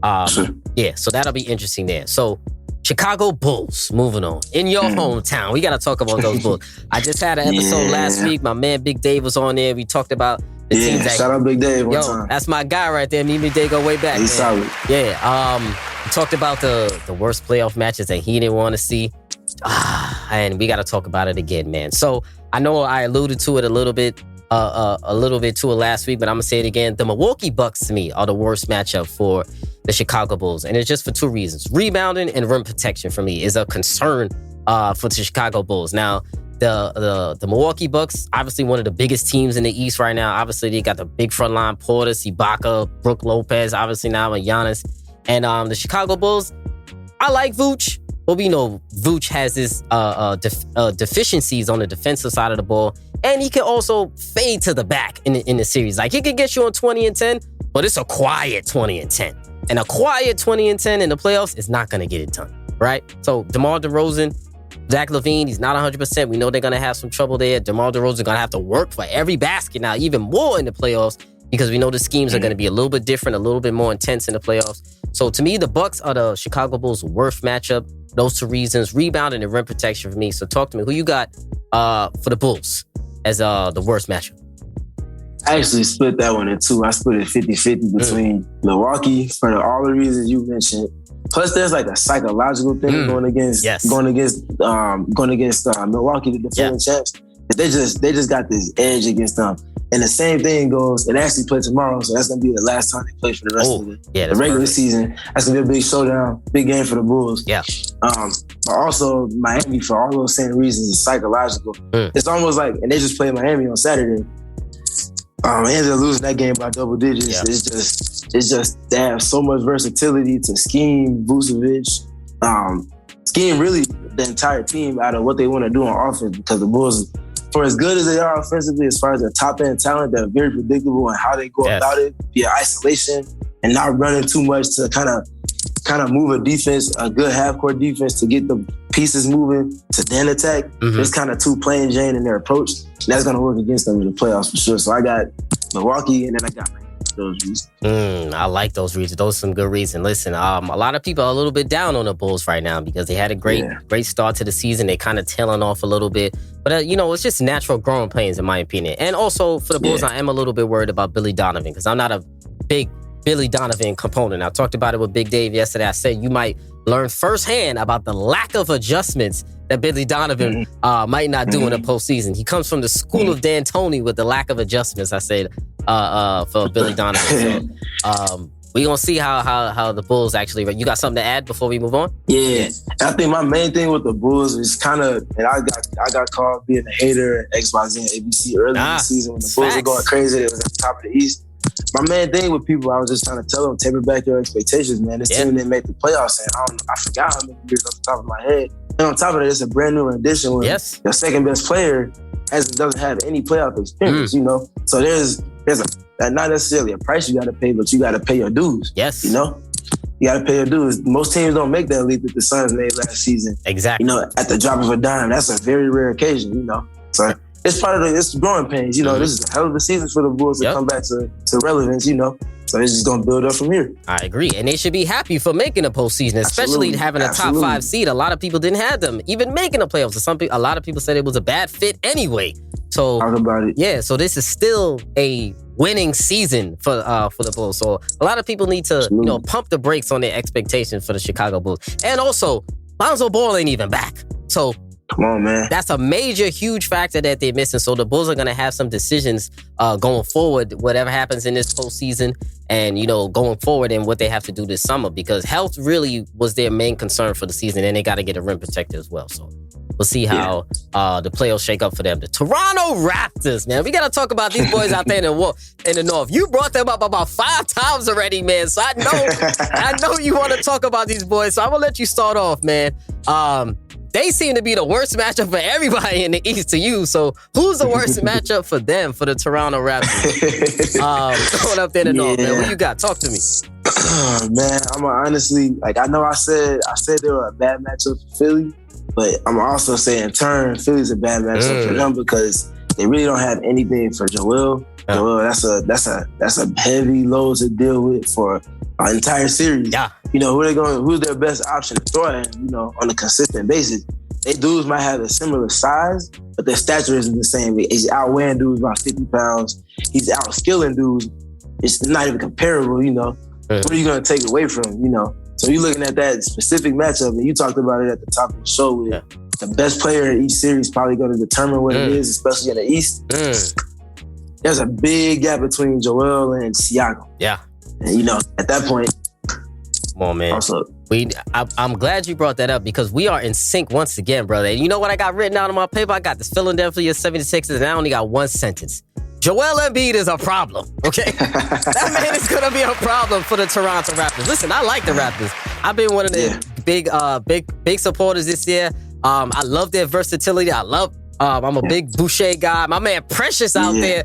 so that'll be interesting there. So, Chicago Bulls, moving on. In your hometown, we got to talk about those Bulls. I just had an episode last week. My man Big Dave was on there. We talked about the teams that... shout out Big Dave one time. That's my guy right there. Me and Big Dave go way back. He's solid. Yeah. We talked about the worst playoff matches that he didn't want to see. And we got to talk about it again, man. So I know I alluded to it a little bit to it last week, but I'm going to say it again. The Milwaukee Bucks, to me, are the worst matchup for the Chicago Bulls. And it's just for two reasons. Rebounding and rim protection, for me, is a concern for the Chicago Bulls. Now, the Milwaukee Bucks, obviously one of the biggest teams in the East right now. Obviously, they got the big front line, Portis, Ibaka, Brook Lopez, obviously now with Giannis. And the Chicago Bulls, I like Vooch, but we know Vooch has his deficiencies on the defensive side of the ball. And he can also fade to the back in the series. Like, he could get you on 20 and 10, but it's a quiet 20 and 10. And a quiet 20 and 10 in the playoffs is not going to get it done, right? So, DeMar DeRozan, Zach LaVine, he's not 100%. We know they're going to have some trouble there. DeMar DeRozan going to have to work for every basket now, even more in the playoffs, because we know the schemes are going to be a little bit different, a little bit more intense in the playoffs. So, to me, the Bucks are the Chicago Bulls' worst matchup. Those two reasons, rebounding and rim protection for me. So, talk to me. Who you got for the Bulls as the worst matchup? I actually split that one in two. I split it 50-50 between Milwaukee for all the reasons you mentioned. Plus, there's like a psychological thing going against Milwaukee, the defending champs. They just got this edge against them. And the same thing goes, and actually play tomorrow, so that's going to be the last time they play for the rest of the regular season. That's going to be a big showdown, big game for the Bulls. Yeah. But also, Miami, for all those same reasons, is psychological. It's almost like, and they just played Miami on Saturday. They ended up losing that game by double digits. Yeah. It's just they have so much versatility to scheme Vucevic, scheme really the entire team out of what they want to do on offense, because the Bulls, for as good as they are offensively, as far as their top end talent, they're very predictable in how they go about it via isolation and not running too much to kind of move a defense, a good half court defense, to get the pieces moving to then attack. It's kind of too plain Jane in their approach. And that's going to work against them in the playoffs for sure. So I got Milwaukee, and then I got those reasons. I like those reasons. Those are some good reasons. Listen, a lot of people are a little bit down on the Bulls right now because they had a great start to the season. They kind of tailing off a little bit. But, it's just natural growing pains in my opinion. And also for the Bulls, I am a little bit worried about Billy Donovan because I'm not a big Billy Donovan component. I talked about it with Big Dave yesterday. I said you might learn firsthand about the lack of adjustments that Billy Donovan might not do in the postseason. He comes from the school of D'Antoni with the lack of adjustments, I said, for Billy Donovan. So, we gonna see how the Bulls actually. You got something to add before we move on? Yeah, I think my main thing with the Bulls is kind of, and I got called being a hater at XYZ and ABC early in the season when the Bulls were going crazy. They was at the top of the East. My main thing with people, I was just trying to tell them, taper back your expectations, man. This team didn't make the playoffs, and I forgot how many years off the top of my head. And on top of that, it's a brand new rendition where your second best player doesn't have any playoff experience, you know? So there's not necessarily a price you got to pay, but you got to pay your dues. Yes. You know? You got to pay your dues. Most teams don't make that leap that the Suns made last season. Exactly. You know, at the drop of a dime. That's a very rare occasion, you know? So it's part of it's growing pains. You know, this is a hell of a season for the Bulls to come back to relevance, you know? So it's just going to build up from here. I agree. And they should be happy for making a postseason, especially having a top 5 seed. A lot of people didn't have them even making the playoffs. A lot of people said it was a bad fit anyway. So talk about it. Yeah, so this is still a winning season for the Bulls. So a lot of people need to pump the brakes on their expectations for the Chicago Bulls. And also, Lonzo Ball ain't even back. So come on, man. That's a major, huge factor that they're missing. So the Bulls are going to have some decisions going forward, whatever happens in this postseason, and going forward and what they have to do this summer, because health really was their main concern for the season, and they got to get a rim protector as well. So we'll see how the playoffs shake up for them. The Toronto Raptors, man. We got to talk about these boys out there in the North. You brought them up about 5 times already, man. So I know you want to talk about these boys. So I'm going to let you start off, man. They seem to be the worst matchup for everybody in the East to you. So who's the worst matchup for them, for the Toronto Raptors? Going up there in the North, man. What you got? Talk to me. Man, I'm honestly, I know I said they were a bad matchup for Philly, but I'm also saying in turn, Philly's a bad matchup for them because they really don't have anything for Joel. Joel, that's a heavy load to deal with for an entire series. Yeah. Who's their best option to throw at, on a consistent basis? They dudes might have a similar size, but their stature isn't the same. He's outweighing dudes about 50 pounds. He's outskilling dudes. It's not even comparable, What are you going to take away from him, So you're looking at that specific matchup, and you talked about it at the top of the show with the best player in each series probably going to determine what it is, especially in the East. There's a big gap between Joel and Siakam. Yeah. And, at that point, come on, man. Also, I'm glad you brought that up because we are in sync once again, brother. And you know what I got written out on my paper? I got this Philadelphia 76ers, and I only got one sentence. Joel Embiid is a problem, okay? That man is going to be a problem for the Toronto Raptors. Listen, I like the Raptors. I've been one of their big supporters this year. I love their versatility. I'm a big Boucher guy. My man Precious out there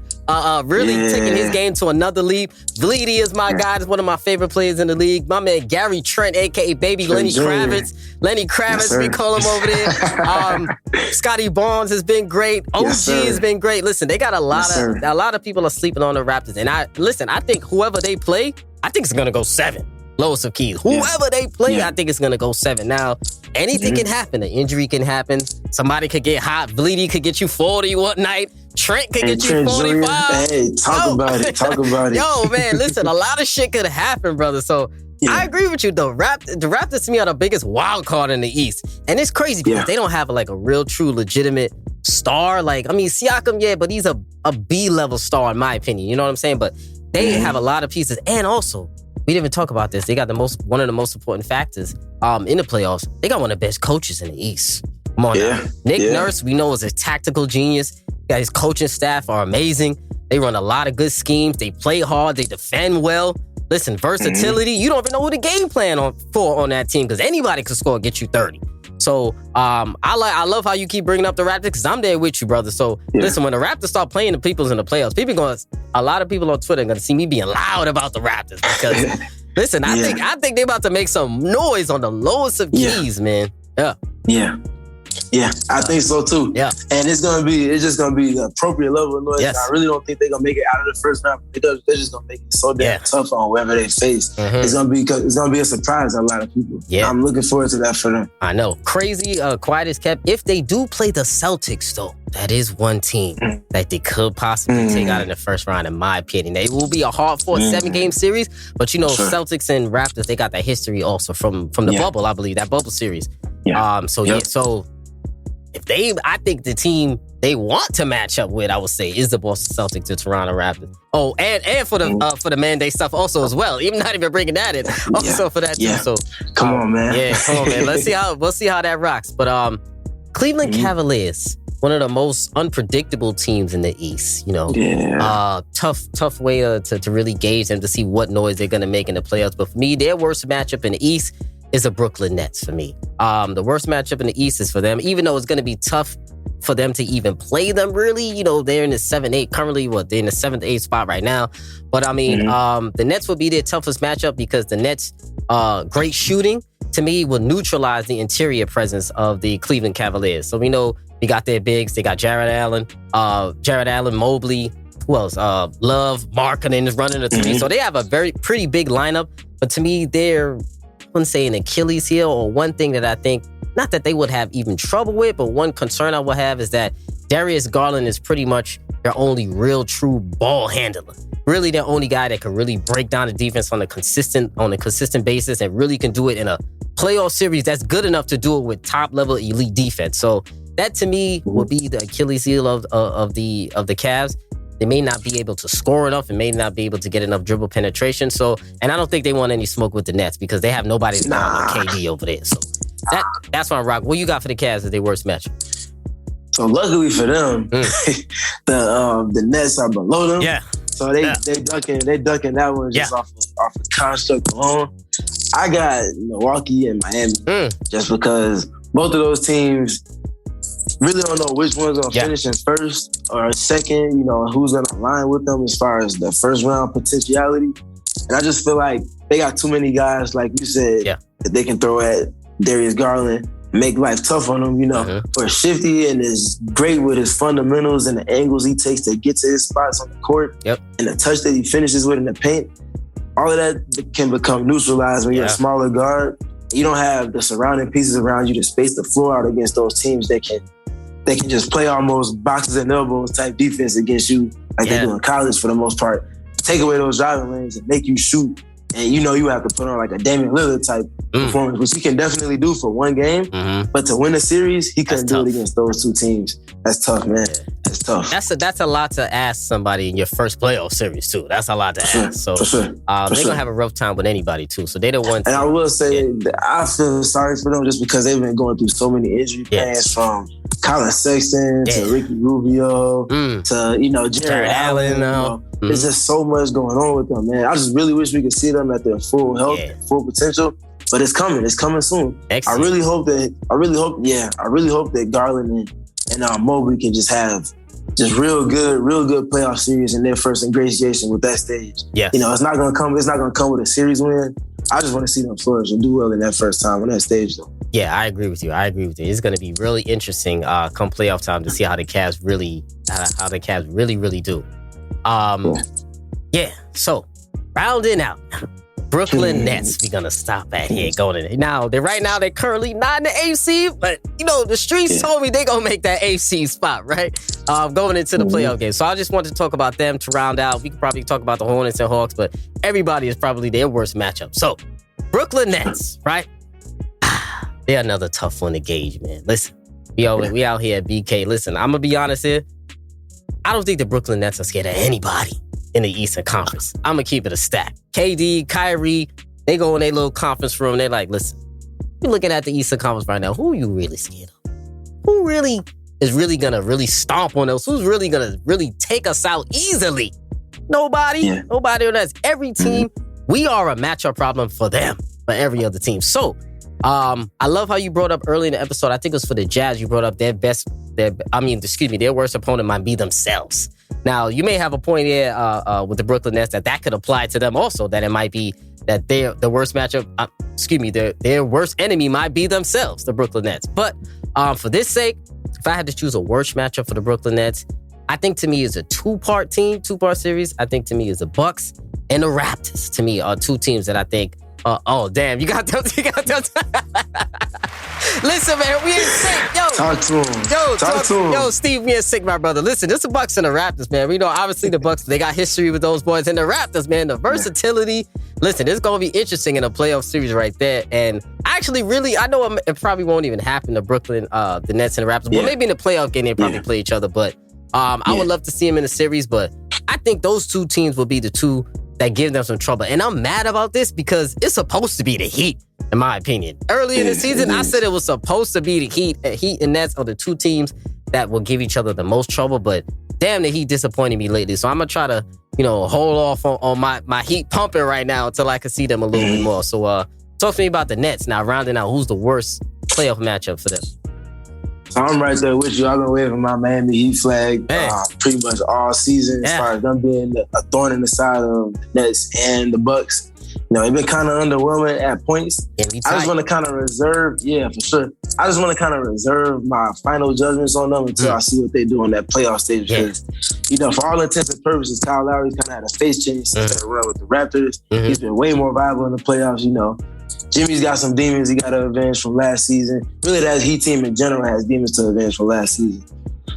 really taking his game to another league. Vleedy is my guy. He's one of my favorite players in the league. My man Gary Trent, a.k.a. Baby Lenny Kravitz. Lenny Kravitz, we call him over there. Scotty Barnes has been great. OG has been great. Listen, they got a lot of people are sleeping on the Raptors. And I think whoever they play, I think it's going to go 7. Lowest of keys. Whoever they play, I think it's going to go 7. Now, anything can happen. An injury can happen. Somebody could get hot. Bleedy could get you 40 one night. Trent could get you 45. Hey, talk about it. Yo, man, listen, a lot of shit could happen, brother. So I agree with you, though. The Raptors, to me, are the biggest wild card in the East. And it's crazy because they don't have a real, true, legitimate star. Siakam, but he's a B-level star, in my opinion. You know what I'm saying? But they have a lot of pieces. And also, we didn't even talk about this. They got one of the most important factors in the playoffs. They got one of the best coaches in the East. Come on now. Nick Nurse, we know, is a tactical genius. His coaching staff are amazing. They run a lot of good schemes. They play hard. They defend well. Listen, versatility. You don't even know who the game plan on that team because anybody can score and get you 30. So I love how you keep bringing up the Raptors because I'm there with you, brother. So listen, when the Raptors start playing the peoples in the playoffs, a lot of people on Twitter are going to see me being loud about the Raptors because listen, I think they're about to make some noise on the lowest of keys, man. Yeah, I think so too. Yeah, and it's just gonna be the appropriate level of noise. Yes. I really don't think they're gonna make it out of the first round. They're just gonna make it so damn tough on whoever they face. It's gonna be a surprise to a lot of people. Yeah, I'm looking forward to that for them. I know. Crazy, quiet as kept. If they do play the Celtics, though, that is one team that they could possibly take out in the first round. In my opinion, it will be a hard-fought 7-game series. But Celtics and Raptors, they got that history also from the bubble. I believe that bubble series. So. If I think the team they want to match up with, I would say, is the Boston Celtics to Toronto Raptors. Oh, and for the man-day stuff also as well. Even not even bringing that in. Also for that too. So come on, man. Yeah, come on, man. We'll see how that rocks. But Cleveland Cavaliers, one of the most unpredictable teams in the East. You know, tough way to really gauge them to see what noise they're going to make in the playoffs. But for me, their worst matchup in the East is the Brooklyn Nets for me. The worst matchup in the East is for them, even though it's going to be tough for them to even play them, really. You know, they're in the 7-8 currently. They're in the 7th, 8th spot right now. But I mean, the Nets will be their toughest matchup because the Nets' great shooting, to me, will neutralize the interior presence of the Cleveland Cavaliers. So we know we got their bigs. They got Jared Allen, Mobley, who else? Love, Markkanen is running the three. So they have a pretty big lineup. But to me, they're, I wouldn't say an Achilles heel, or one thing that I think, not that they would have even trouble with, but one concern I would have is that Darius Garland is pretty much their only real true ball handler. Really their only guy that can really break down the defense on a consistent basis and really can do it in a playoff series that's good enough to do it with top level elite defense. So that to me will be the Achilles heel of the Cavs. They may not be able to score enough and may not be able to get enough dribble penetration. So, and I don't think they want any smoke with the Nets because they have nobody to on KD over there. So that's why I rock. What you got for the Cavs as their worst match? So luckily for them, the Nets are below them. Yeah. So they ducking that one just off of construct alone. I got Milwaukee and Miami just because both of those teams really don't know which one's gonna finish in first or second. You know, who's gonna align with them as far as the first round potentiality. And I just feel like they got too many guys, like you said, that they can throw at Darius Garland, make life tough on him, for Shifty and is great with his fundamentals and the angles he takes to get to his spots on the court and the touch that he finishes with in the paint. All of that can become neutralized when you're a smaller guard. You don't have the surrounding pieces around you to space the floor out against those teams that can just play almost boxes and elbows type defense against you like they do in college for the most part. Take away those driving lanes and make you shoot. And you have to put on like a Damian Lillard type performance, which he can definitely do for one game. But to win a series, he couldn't do it against those two teams. That's tough, man. That's tough. That's a lot to ask somebody in your first playoff series too. That's a lot to ask. So they're gonna have a rough time with anybody too. So they the ones. And I will say that I feel sorry for them just because they've been going through so many injury pains from Colin Sexton to Ricky Rubio to Jared Allen. There's just so much going on with them, man. I just really wish we could see them at their full health, full potential. But it's coming. It's coming soon. Excellent. I really hope that Garland and Mobley can just have just real good playoff series in their first ingratiation with that stage. Yes. It's not gonna come with a series win. I just want to see them flourish and do well in that first time on that stage though. Yeah, I agree with you. It's gonna be really interesting come playoff time to see how the Cavs really do. So rounding out Brooklyn Nets, we're gonna stop at here going in. Now they're currently not in the AFC, but the streets told me they're gonna make that AFC spot, right? Going into the playoff game. So I just wanted to talk about them to round out. We could probably talk about the Hornets and Hawks, but everybody is probably their worst matchup. So Brooklyn Nets, right? They're another tough one to gauge, man. Listen, we out here at BK. Listen, I'm gonna be honest here. I don't think the Brooklyn Nets are scared of anybody in the Eastern Conference. I'm going to keep it a stack. KD, Kyrie, they go in their little conference room. They're like, listen, you're looking at the Eastern Conference right now. Who are you really scared of? Who really is really going to really stomp on us? Who's really going to really take us out easily? Nobody. Yeah. Nobody on us. Every team, we are a matchup problem for them, for every other team. So, I love how you brought up early in the episode, I think it was for the Jazz, you brought up their worst opponent might be themselves. Now, you may have a point here with the Brooklyn Nets that could apply to them also, that it might be that the worst matchup, their worst enemy might be themselves, the Brooklyn Nets. But for this sake, if I had to choose a worst matchup for the Brooklyn Nets, I think to me is a two-part series. I think to me is the Bucks and the Raptors. To me are two teams that I think Oh, damn. You got them. Listen, man, we ain't sick. Yo. Talk to him. Talk to him. Yo, Steve, we ain't sick, my brother. Listen, this is the Bucks and the Raptors, man. We know, obviously, the Bucks, they got history with those boys. And the Raptors, man, the versatility. Listen, it's going to be interesting in a playoff series right there. And actually, really, I know it probably won't even happen to Brooklyn, the Nets and the Raptors. Well, maybe in the playoff game, they probably play each other. But I would love to see them in the series. But I think those two teams will be the two that give them some trouble. And I'm mad about this because it's supposed to be the Heat, in my opinion. Early in the season, I said it was supposed to be the Heat. Heat and Nets are the two teams that will give each other the most trouble, but damn, the Heat disappointed me lately. So I'm going to try to, hold off on my Heat pumping right now until I can see them a little bit more. So talk to me about the Nets. Now, rounding out, who's the worst playoff matchup for them? I'm right there with you. I've been waving my Miami Heat flag pretty much all season as far as them being a thorn in the side of the Nets and the Bucks. It's been kind of underwhelming at points. I just want to kind of reserve, for sure. I just want to kind of reserve my final judgments on them until I see what they do on that playoff stage. Because, for all intents and purposes, Kyle Lowry's kind of had a face change since that run with the Raptors. He's been way more viable in the playoffs, Jimmy's got some demons he got to avenge from last season. Really, that Heat team in general has demons to avenge from last season.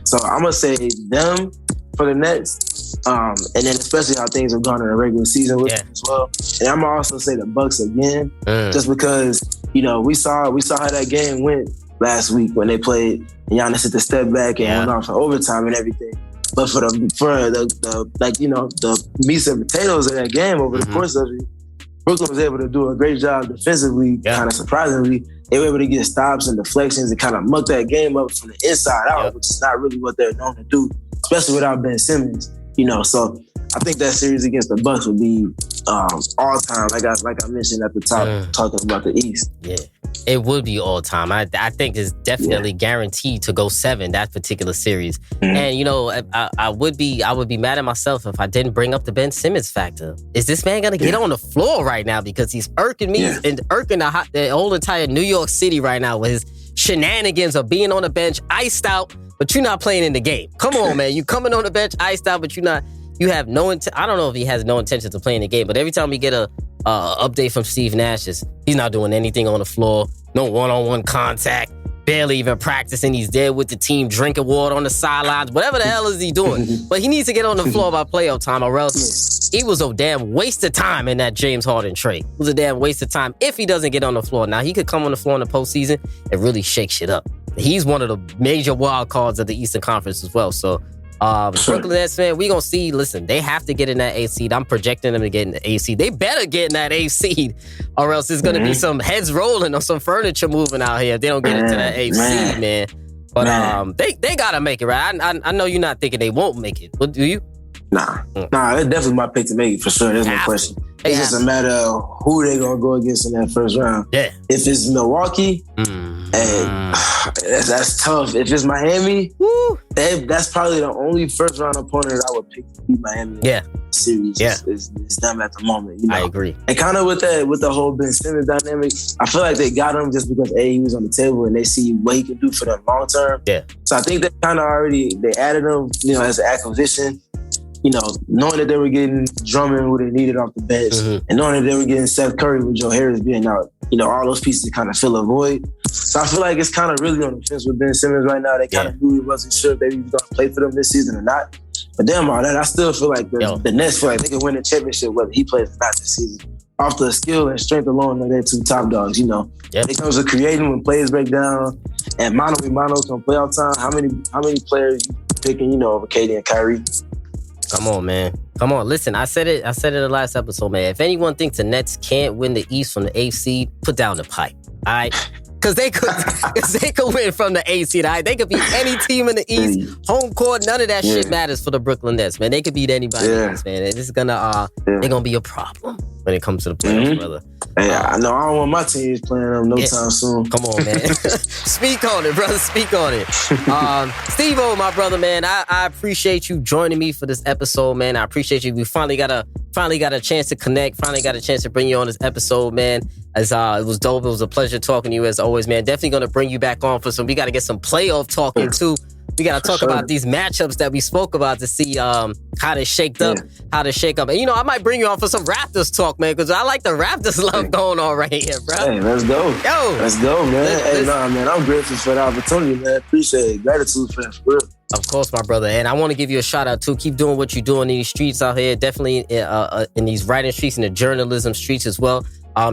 So I'm going to say them for the Nets, and then especially how things have gone in the regular season with them as well. And I'm going to also say the Bucks again, just because, we saw how that game went last week when they played and Giannis hit the step back and went off for overtime and everything. But for the meats and potatoes of that game over the course of it, Brooklyn was able to do a great job defensively, kind of surprisingly. They were able to get stops and deflections and kind of muck that game up from the inside out, which is not really what they're known to do, especially without Ben Simmons. So I think that series against the Bucks would be all time, like I mentioned at the top, talking about the East. Yeah, it would be all time. I think it's definitely guaranteed to go 7 that particular series. And I would be mad at myself if I didn't bring up the Ben Simmons factor. Is this man gonna get on the floor right now because he's irking me and irking the whole entire New York City right now with his shenanigans of being on the bench, iced out, but you're not playing in the game. Come on, man, you coming on the bench, iced out, but you're not. You have no intent. I don't know if he has no intention to play in the game, but every time we get a update from Steve Nash, he's not doing anything on the floor. No one-on-one contact. Barely even practicing. He's there with the team, drinking water on the sidelines. Whatever the hell is he doing? But he needs to get on the floor by playoff time, or else it was a damn waste of time in that James Harden trade. It was a damn waste of time if he doesn't get on the floor. Now, he could come on the floor in the postseason and really shake shit up. He's one of the major wild cards of the Eastern Conference as well. So, Brooklyn Nets, man, we gonna see. Listen, they have to get in that A seed. I'm projecting them to get in the A seed. They better get in that A seed, or else there's gonna be some heads rolling or some furniture moving out here if they don't get into that A seed, man. But they gotta make it, right? I know you're not thinking they won't make it. What do you? Nah, it's definitely my pick to make it for sure. There's no question. It's just a matter of who they gonna go against in that first round. Yeah. If it's Milwaukee, that's tough. If it's Miami, that's probably the only first round opponent I would pick to beat Miami. Series is them at the moment. I agree. And kind of with the whole Ben Simmons dynamic, I feel like they got him just because he was on the table and they see what he can do for them long term. Yeah. So I think they kind of they added him, as an acquisition. Knowing that they were getting Drummond who they needed off the bench, and knowing that they were getting Seth Curry with Joe Harris being out, all those pieces kind of fill a void. So I feel like it's kind of really on the fence with Ben Simmons right now. They kind of knew he wasn't sure if he was going to play for them this season or not. But damn all that, I still feel like the Nets feel like they can win the championship whether he plays or not this season. Off the skill and strength alone of their two top dogs, When it comes to creating when players break down and mano a mano come playoff time, how many players you picking, over KD and Kyrie? Come on, man. Come on. Listen, I said it in the last episode, man. If anyone thinks the Nets can't win the East from the A seed, put down the pipe. All right? Because they could win from the A seed. All right? They could beat any team in the East. Home court, none of that shit matters for the Brooklyn Nets, man. They could beat anybody else, man. It's gonna they're gonna be a problem when it comes to the playoffs, brother. Hey, I know I don't want my teams playing them no time soon. Come on, man. Speak on it, brother. Speak on it. Steve-O, my brother, man. I appreciate you joining me for this episode, man. I appreciate you. We finally got a chance to connect. Finally got a chance to bring you on this episode, man. It was dope. It was a pleasure talking to you as always, man. Definitely gonna bring you back on for some. We got to get some playoff talking too. We gotta talk sure. about these matchups that we spoke about to see how they shaked up, how they shake up. And you know, I might bring you on for some Raptors talk, man, because I like the Raptors love going on right here, bro. Hey, let's go. Yo, let's go, man. Man, I'm grateful for the opportunity, man. Appreciate it. Gratitude for that, for real. Of course, my brother. And I want to give you a shout out too. Keep doing what you're doing in these streets out here. Definitely in these writing streets and the journalism streets as well.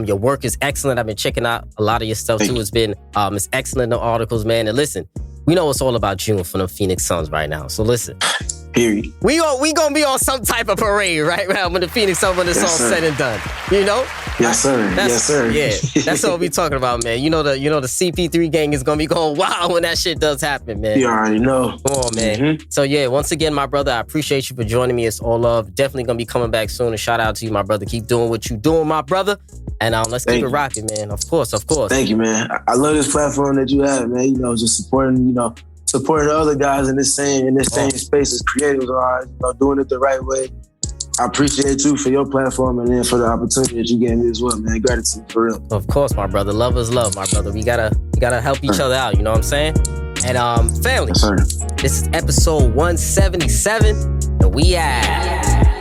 Your work is excellent. I've been checking out a lot of your stuff too. It's been it's excellent, the articles, man. And listen, we know it's all about June for the Phoenix Suns right now. So listen. Period. We gonna be on some type of parade right when the Phoenix Suns, when it's all said and done. You know? Yes, sir. Yes, sir. Yeah, that's what we talking about, man. You know the CP3 gang is gonna be going wild when that shit does happen, man. You already know. Come on, man. Mm-hmm. So yeah, once again, my brother, I appreciate you for joining me. It's all love. Definitely gonna be coming back soon. And shout out to you, my brother. Keep doing what you doing, my brother. And let's keep it rocking, man. Of course. Thank you, man. I love this platform that you have, man. You know, just supporting the other guys in this same space as creatives are, doing it the right way. I appreciate you for your platform and then for the opportunity that you gave me as well, man. Gratitude, for real. Of course, my brother. Love is love, my brother. We gotta help each other out, you know what I'm saying? And family, yes, sir. This is episode 177, and we out.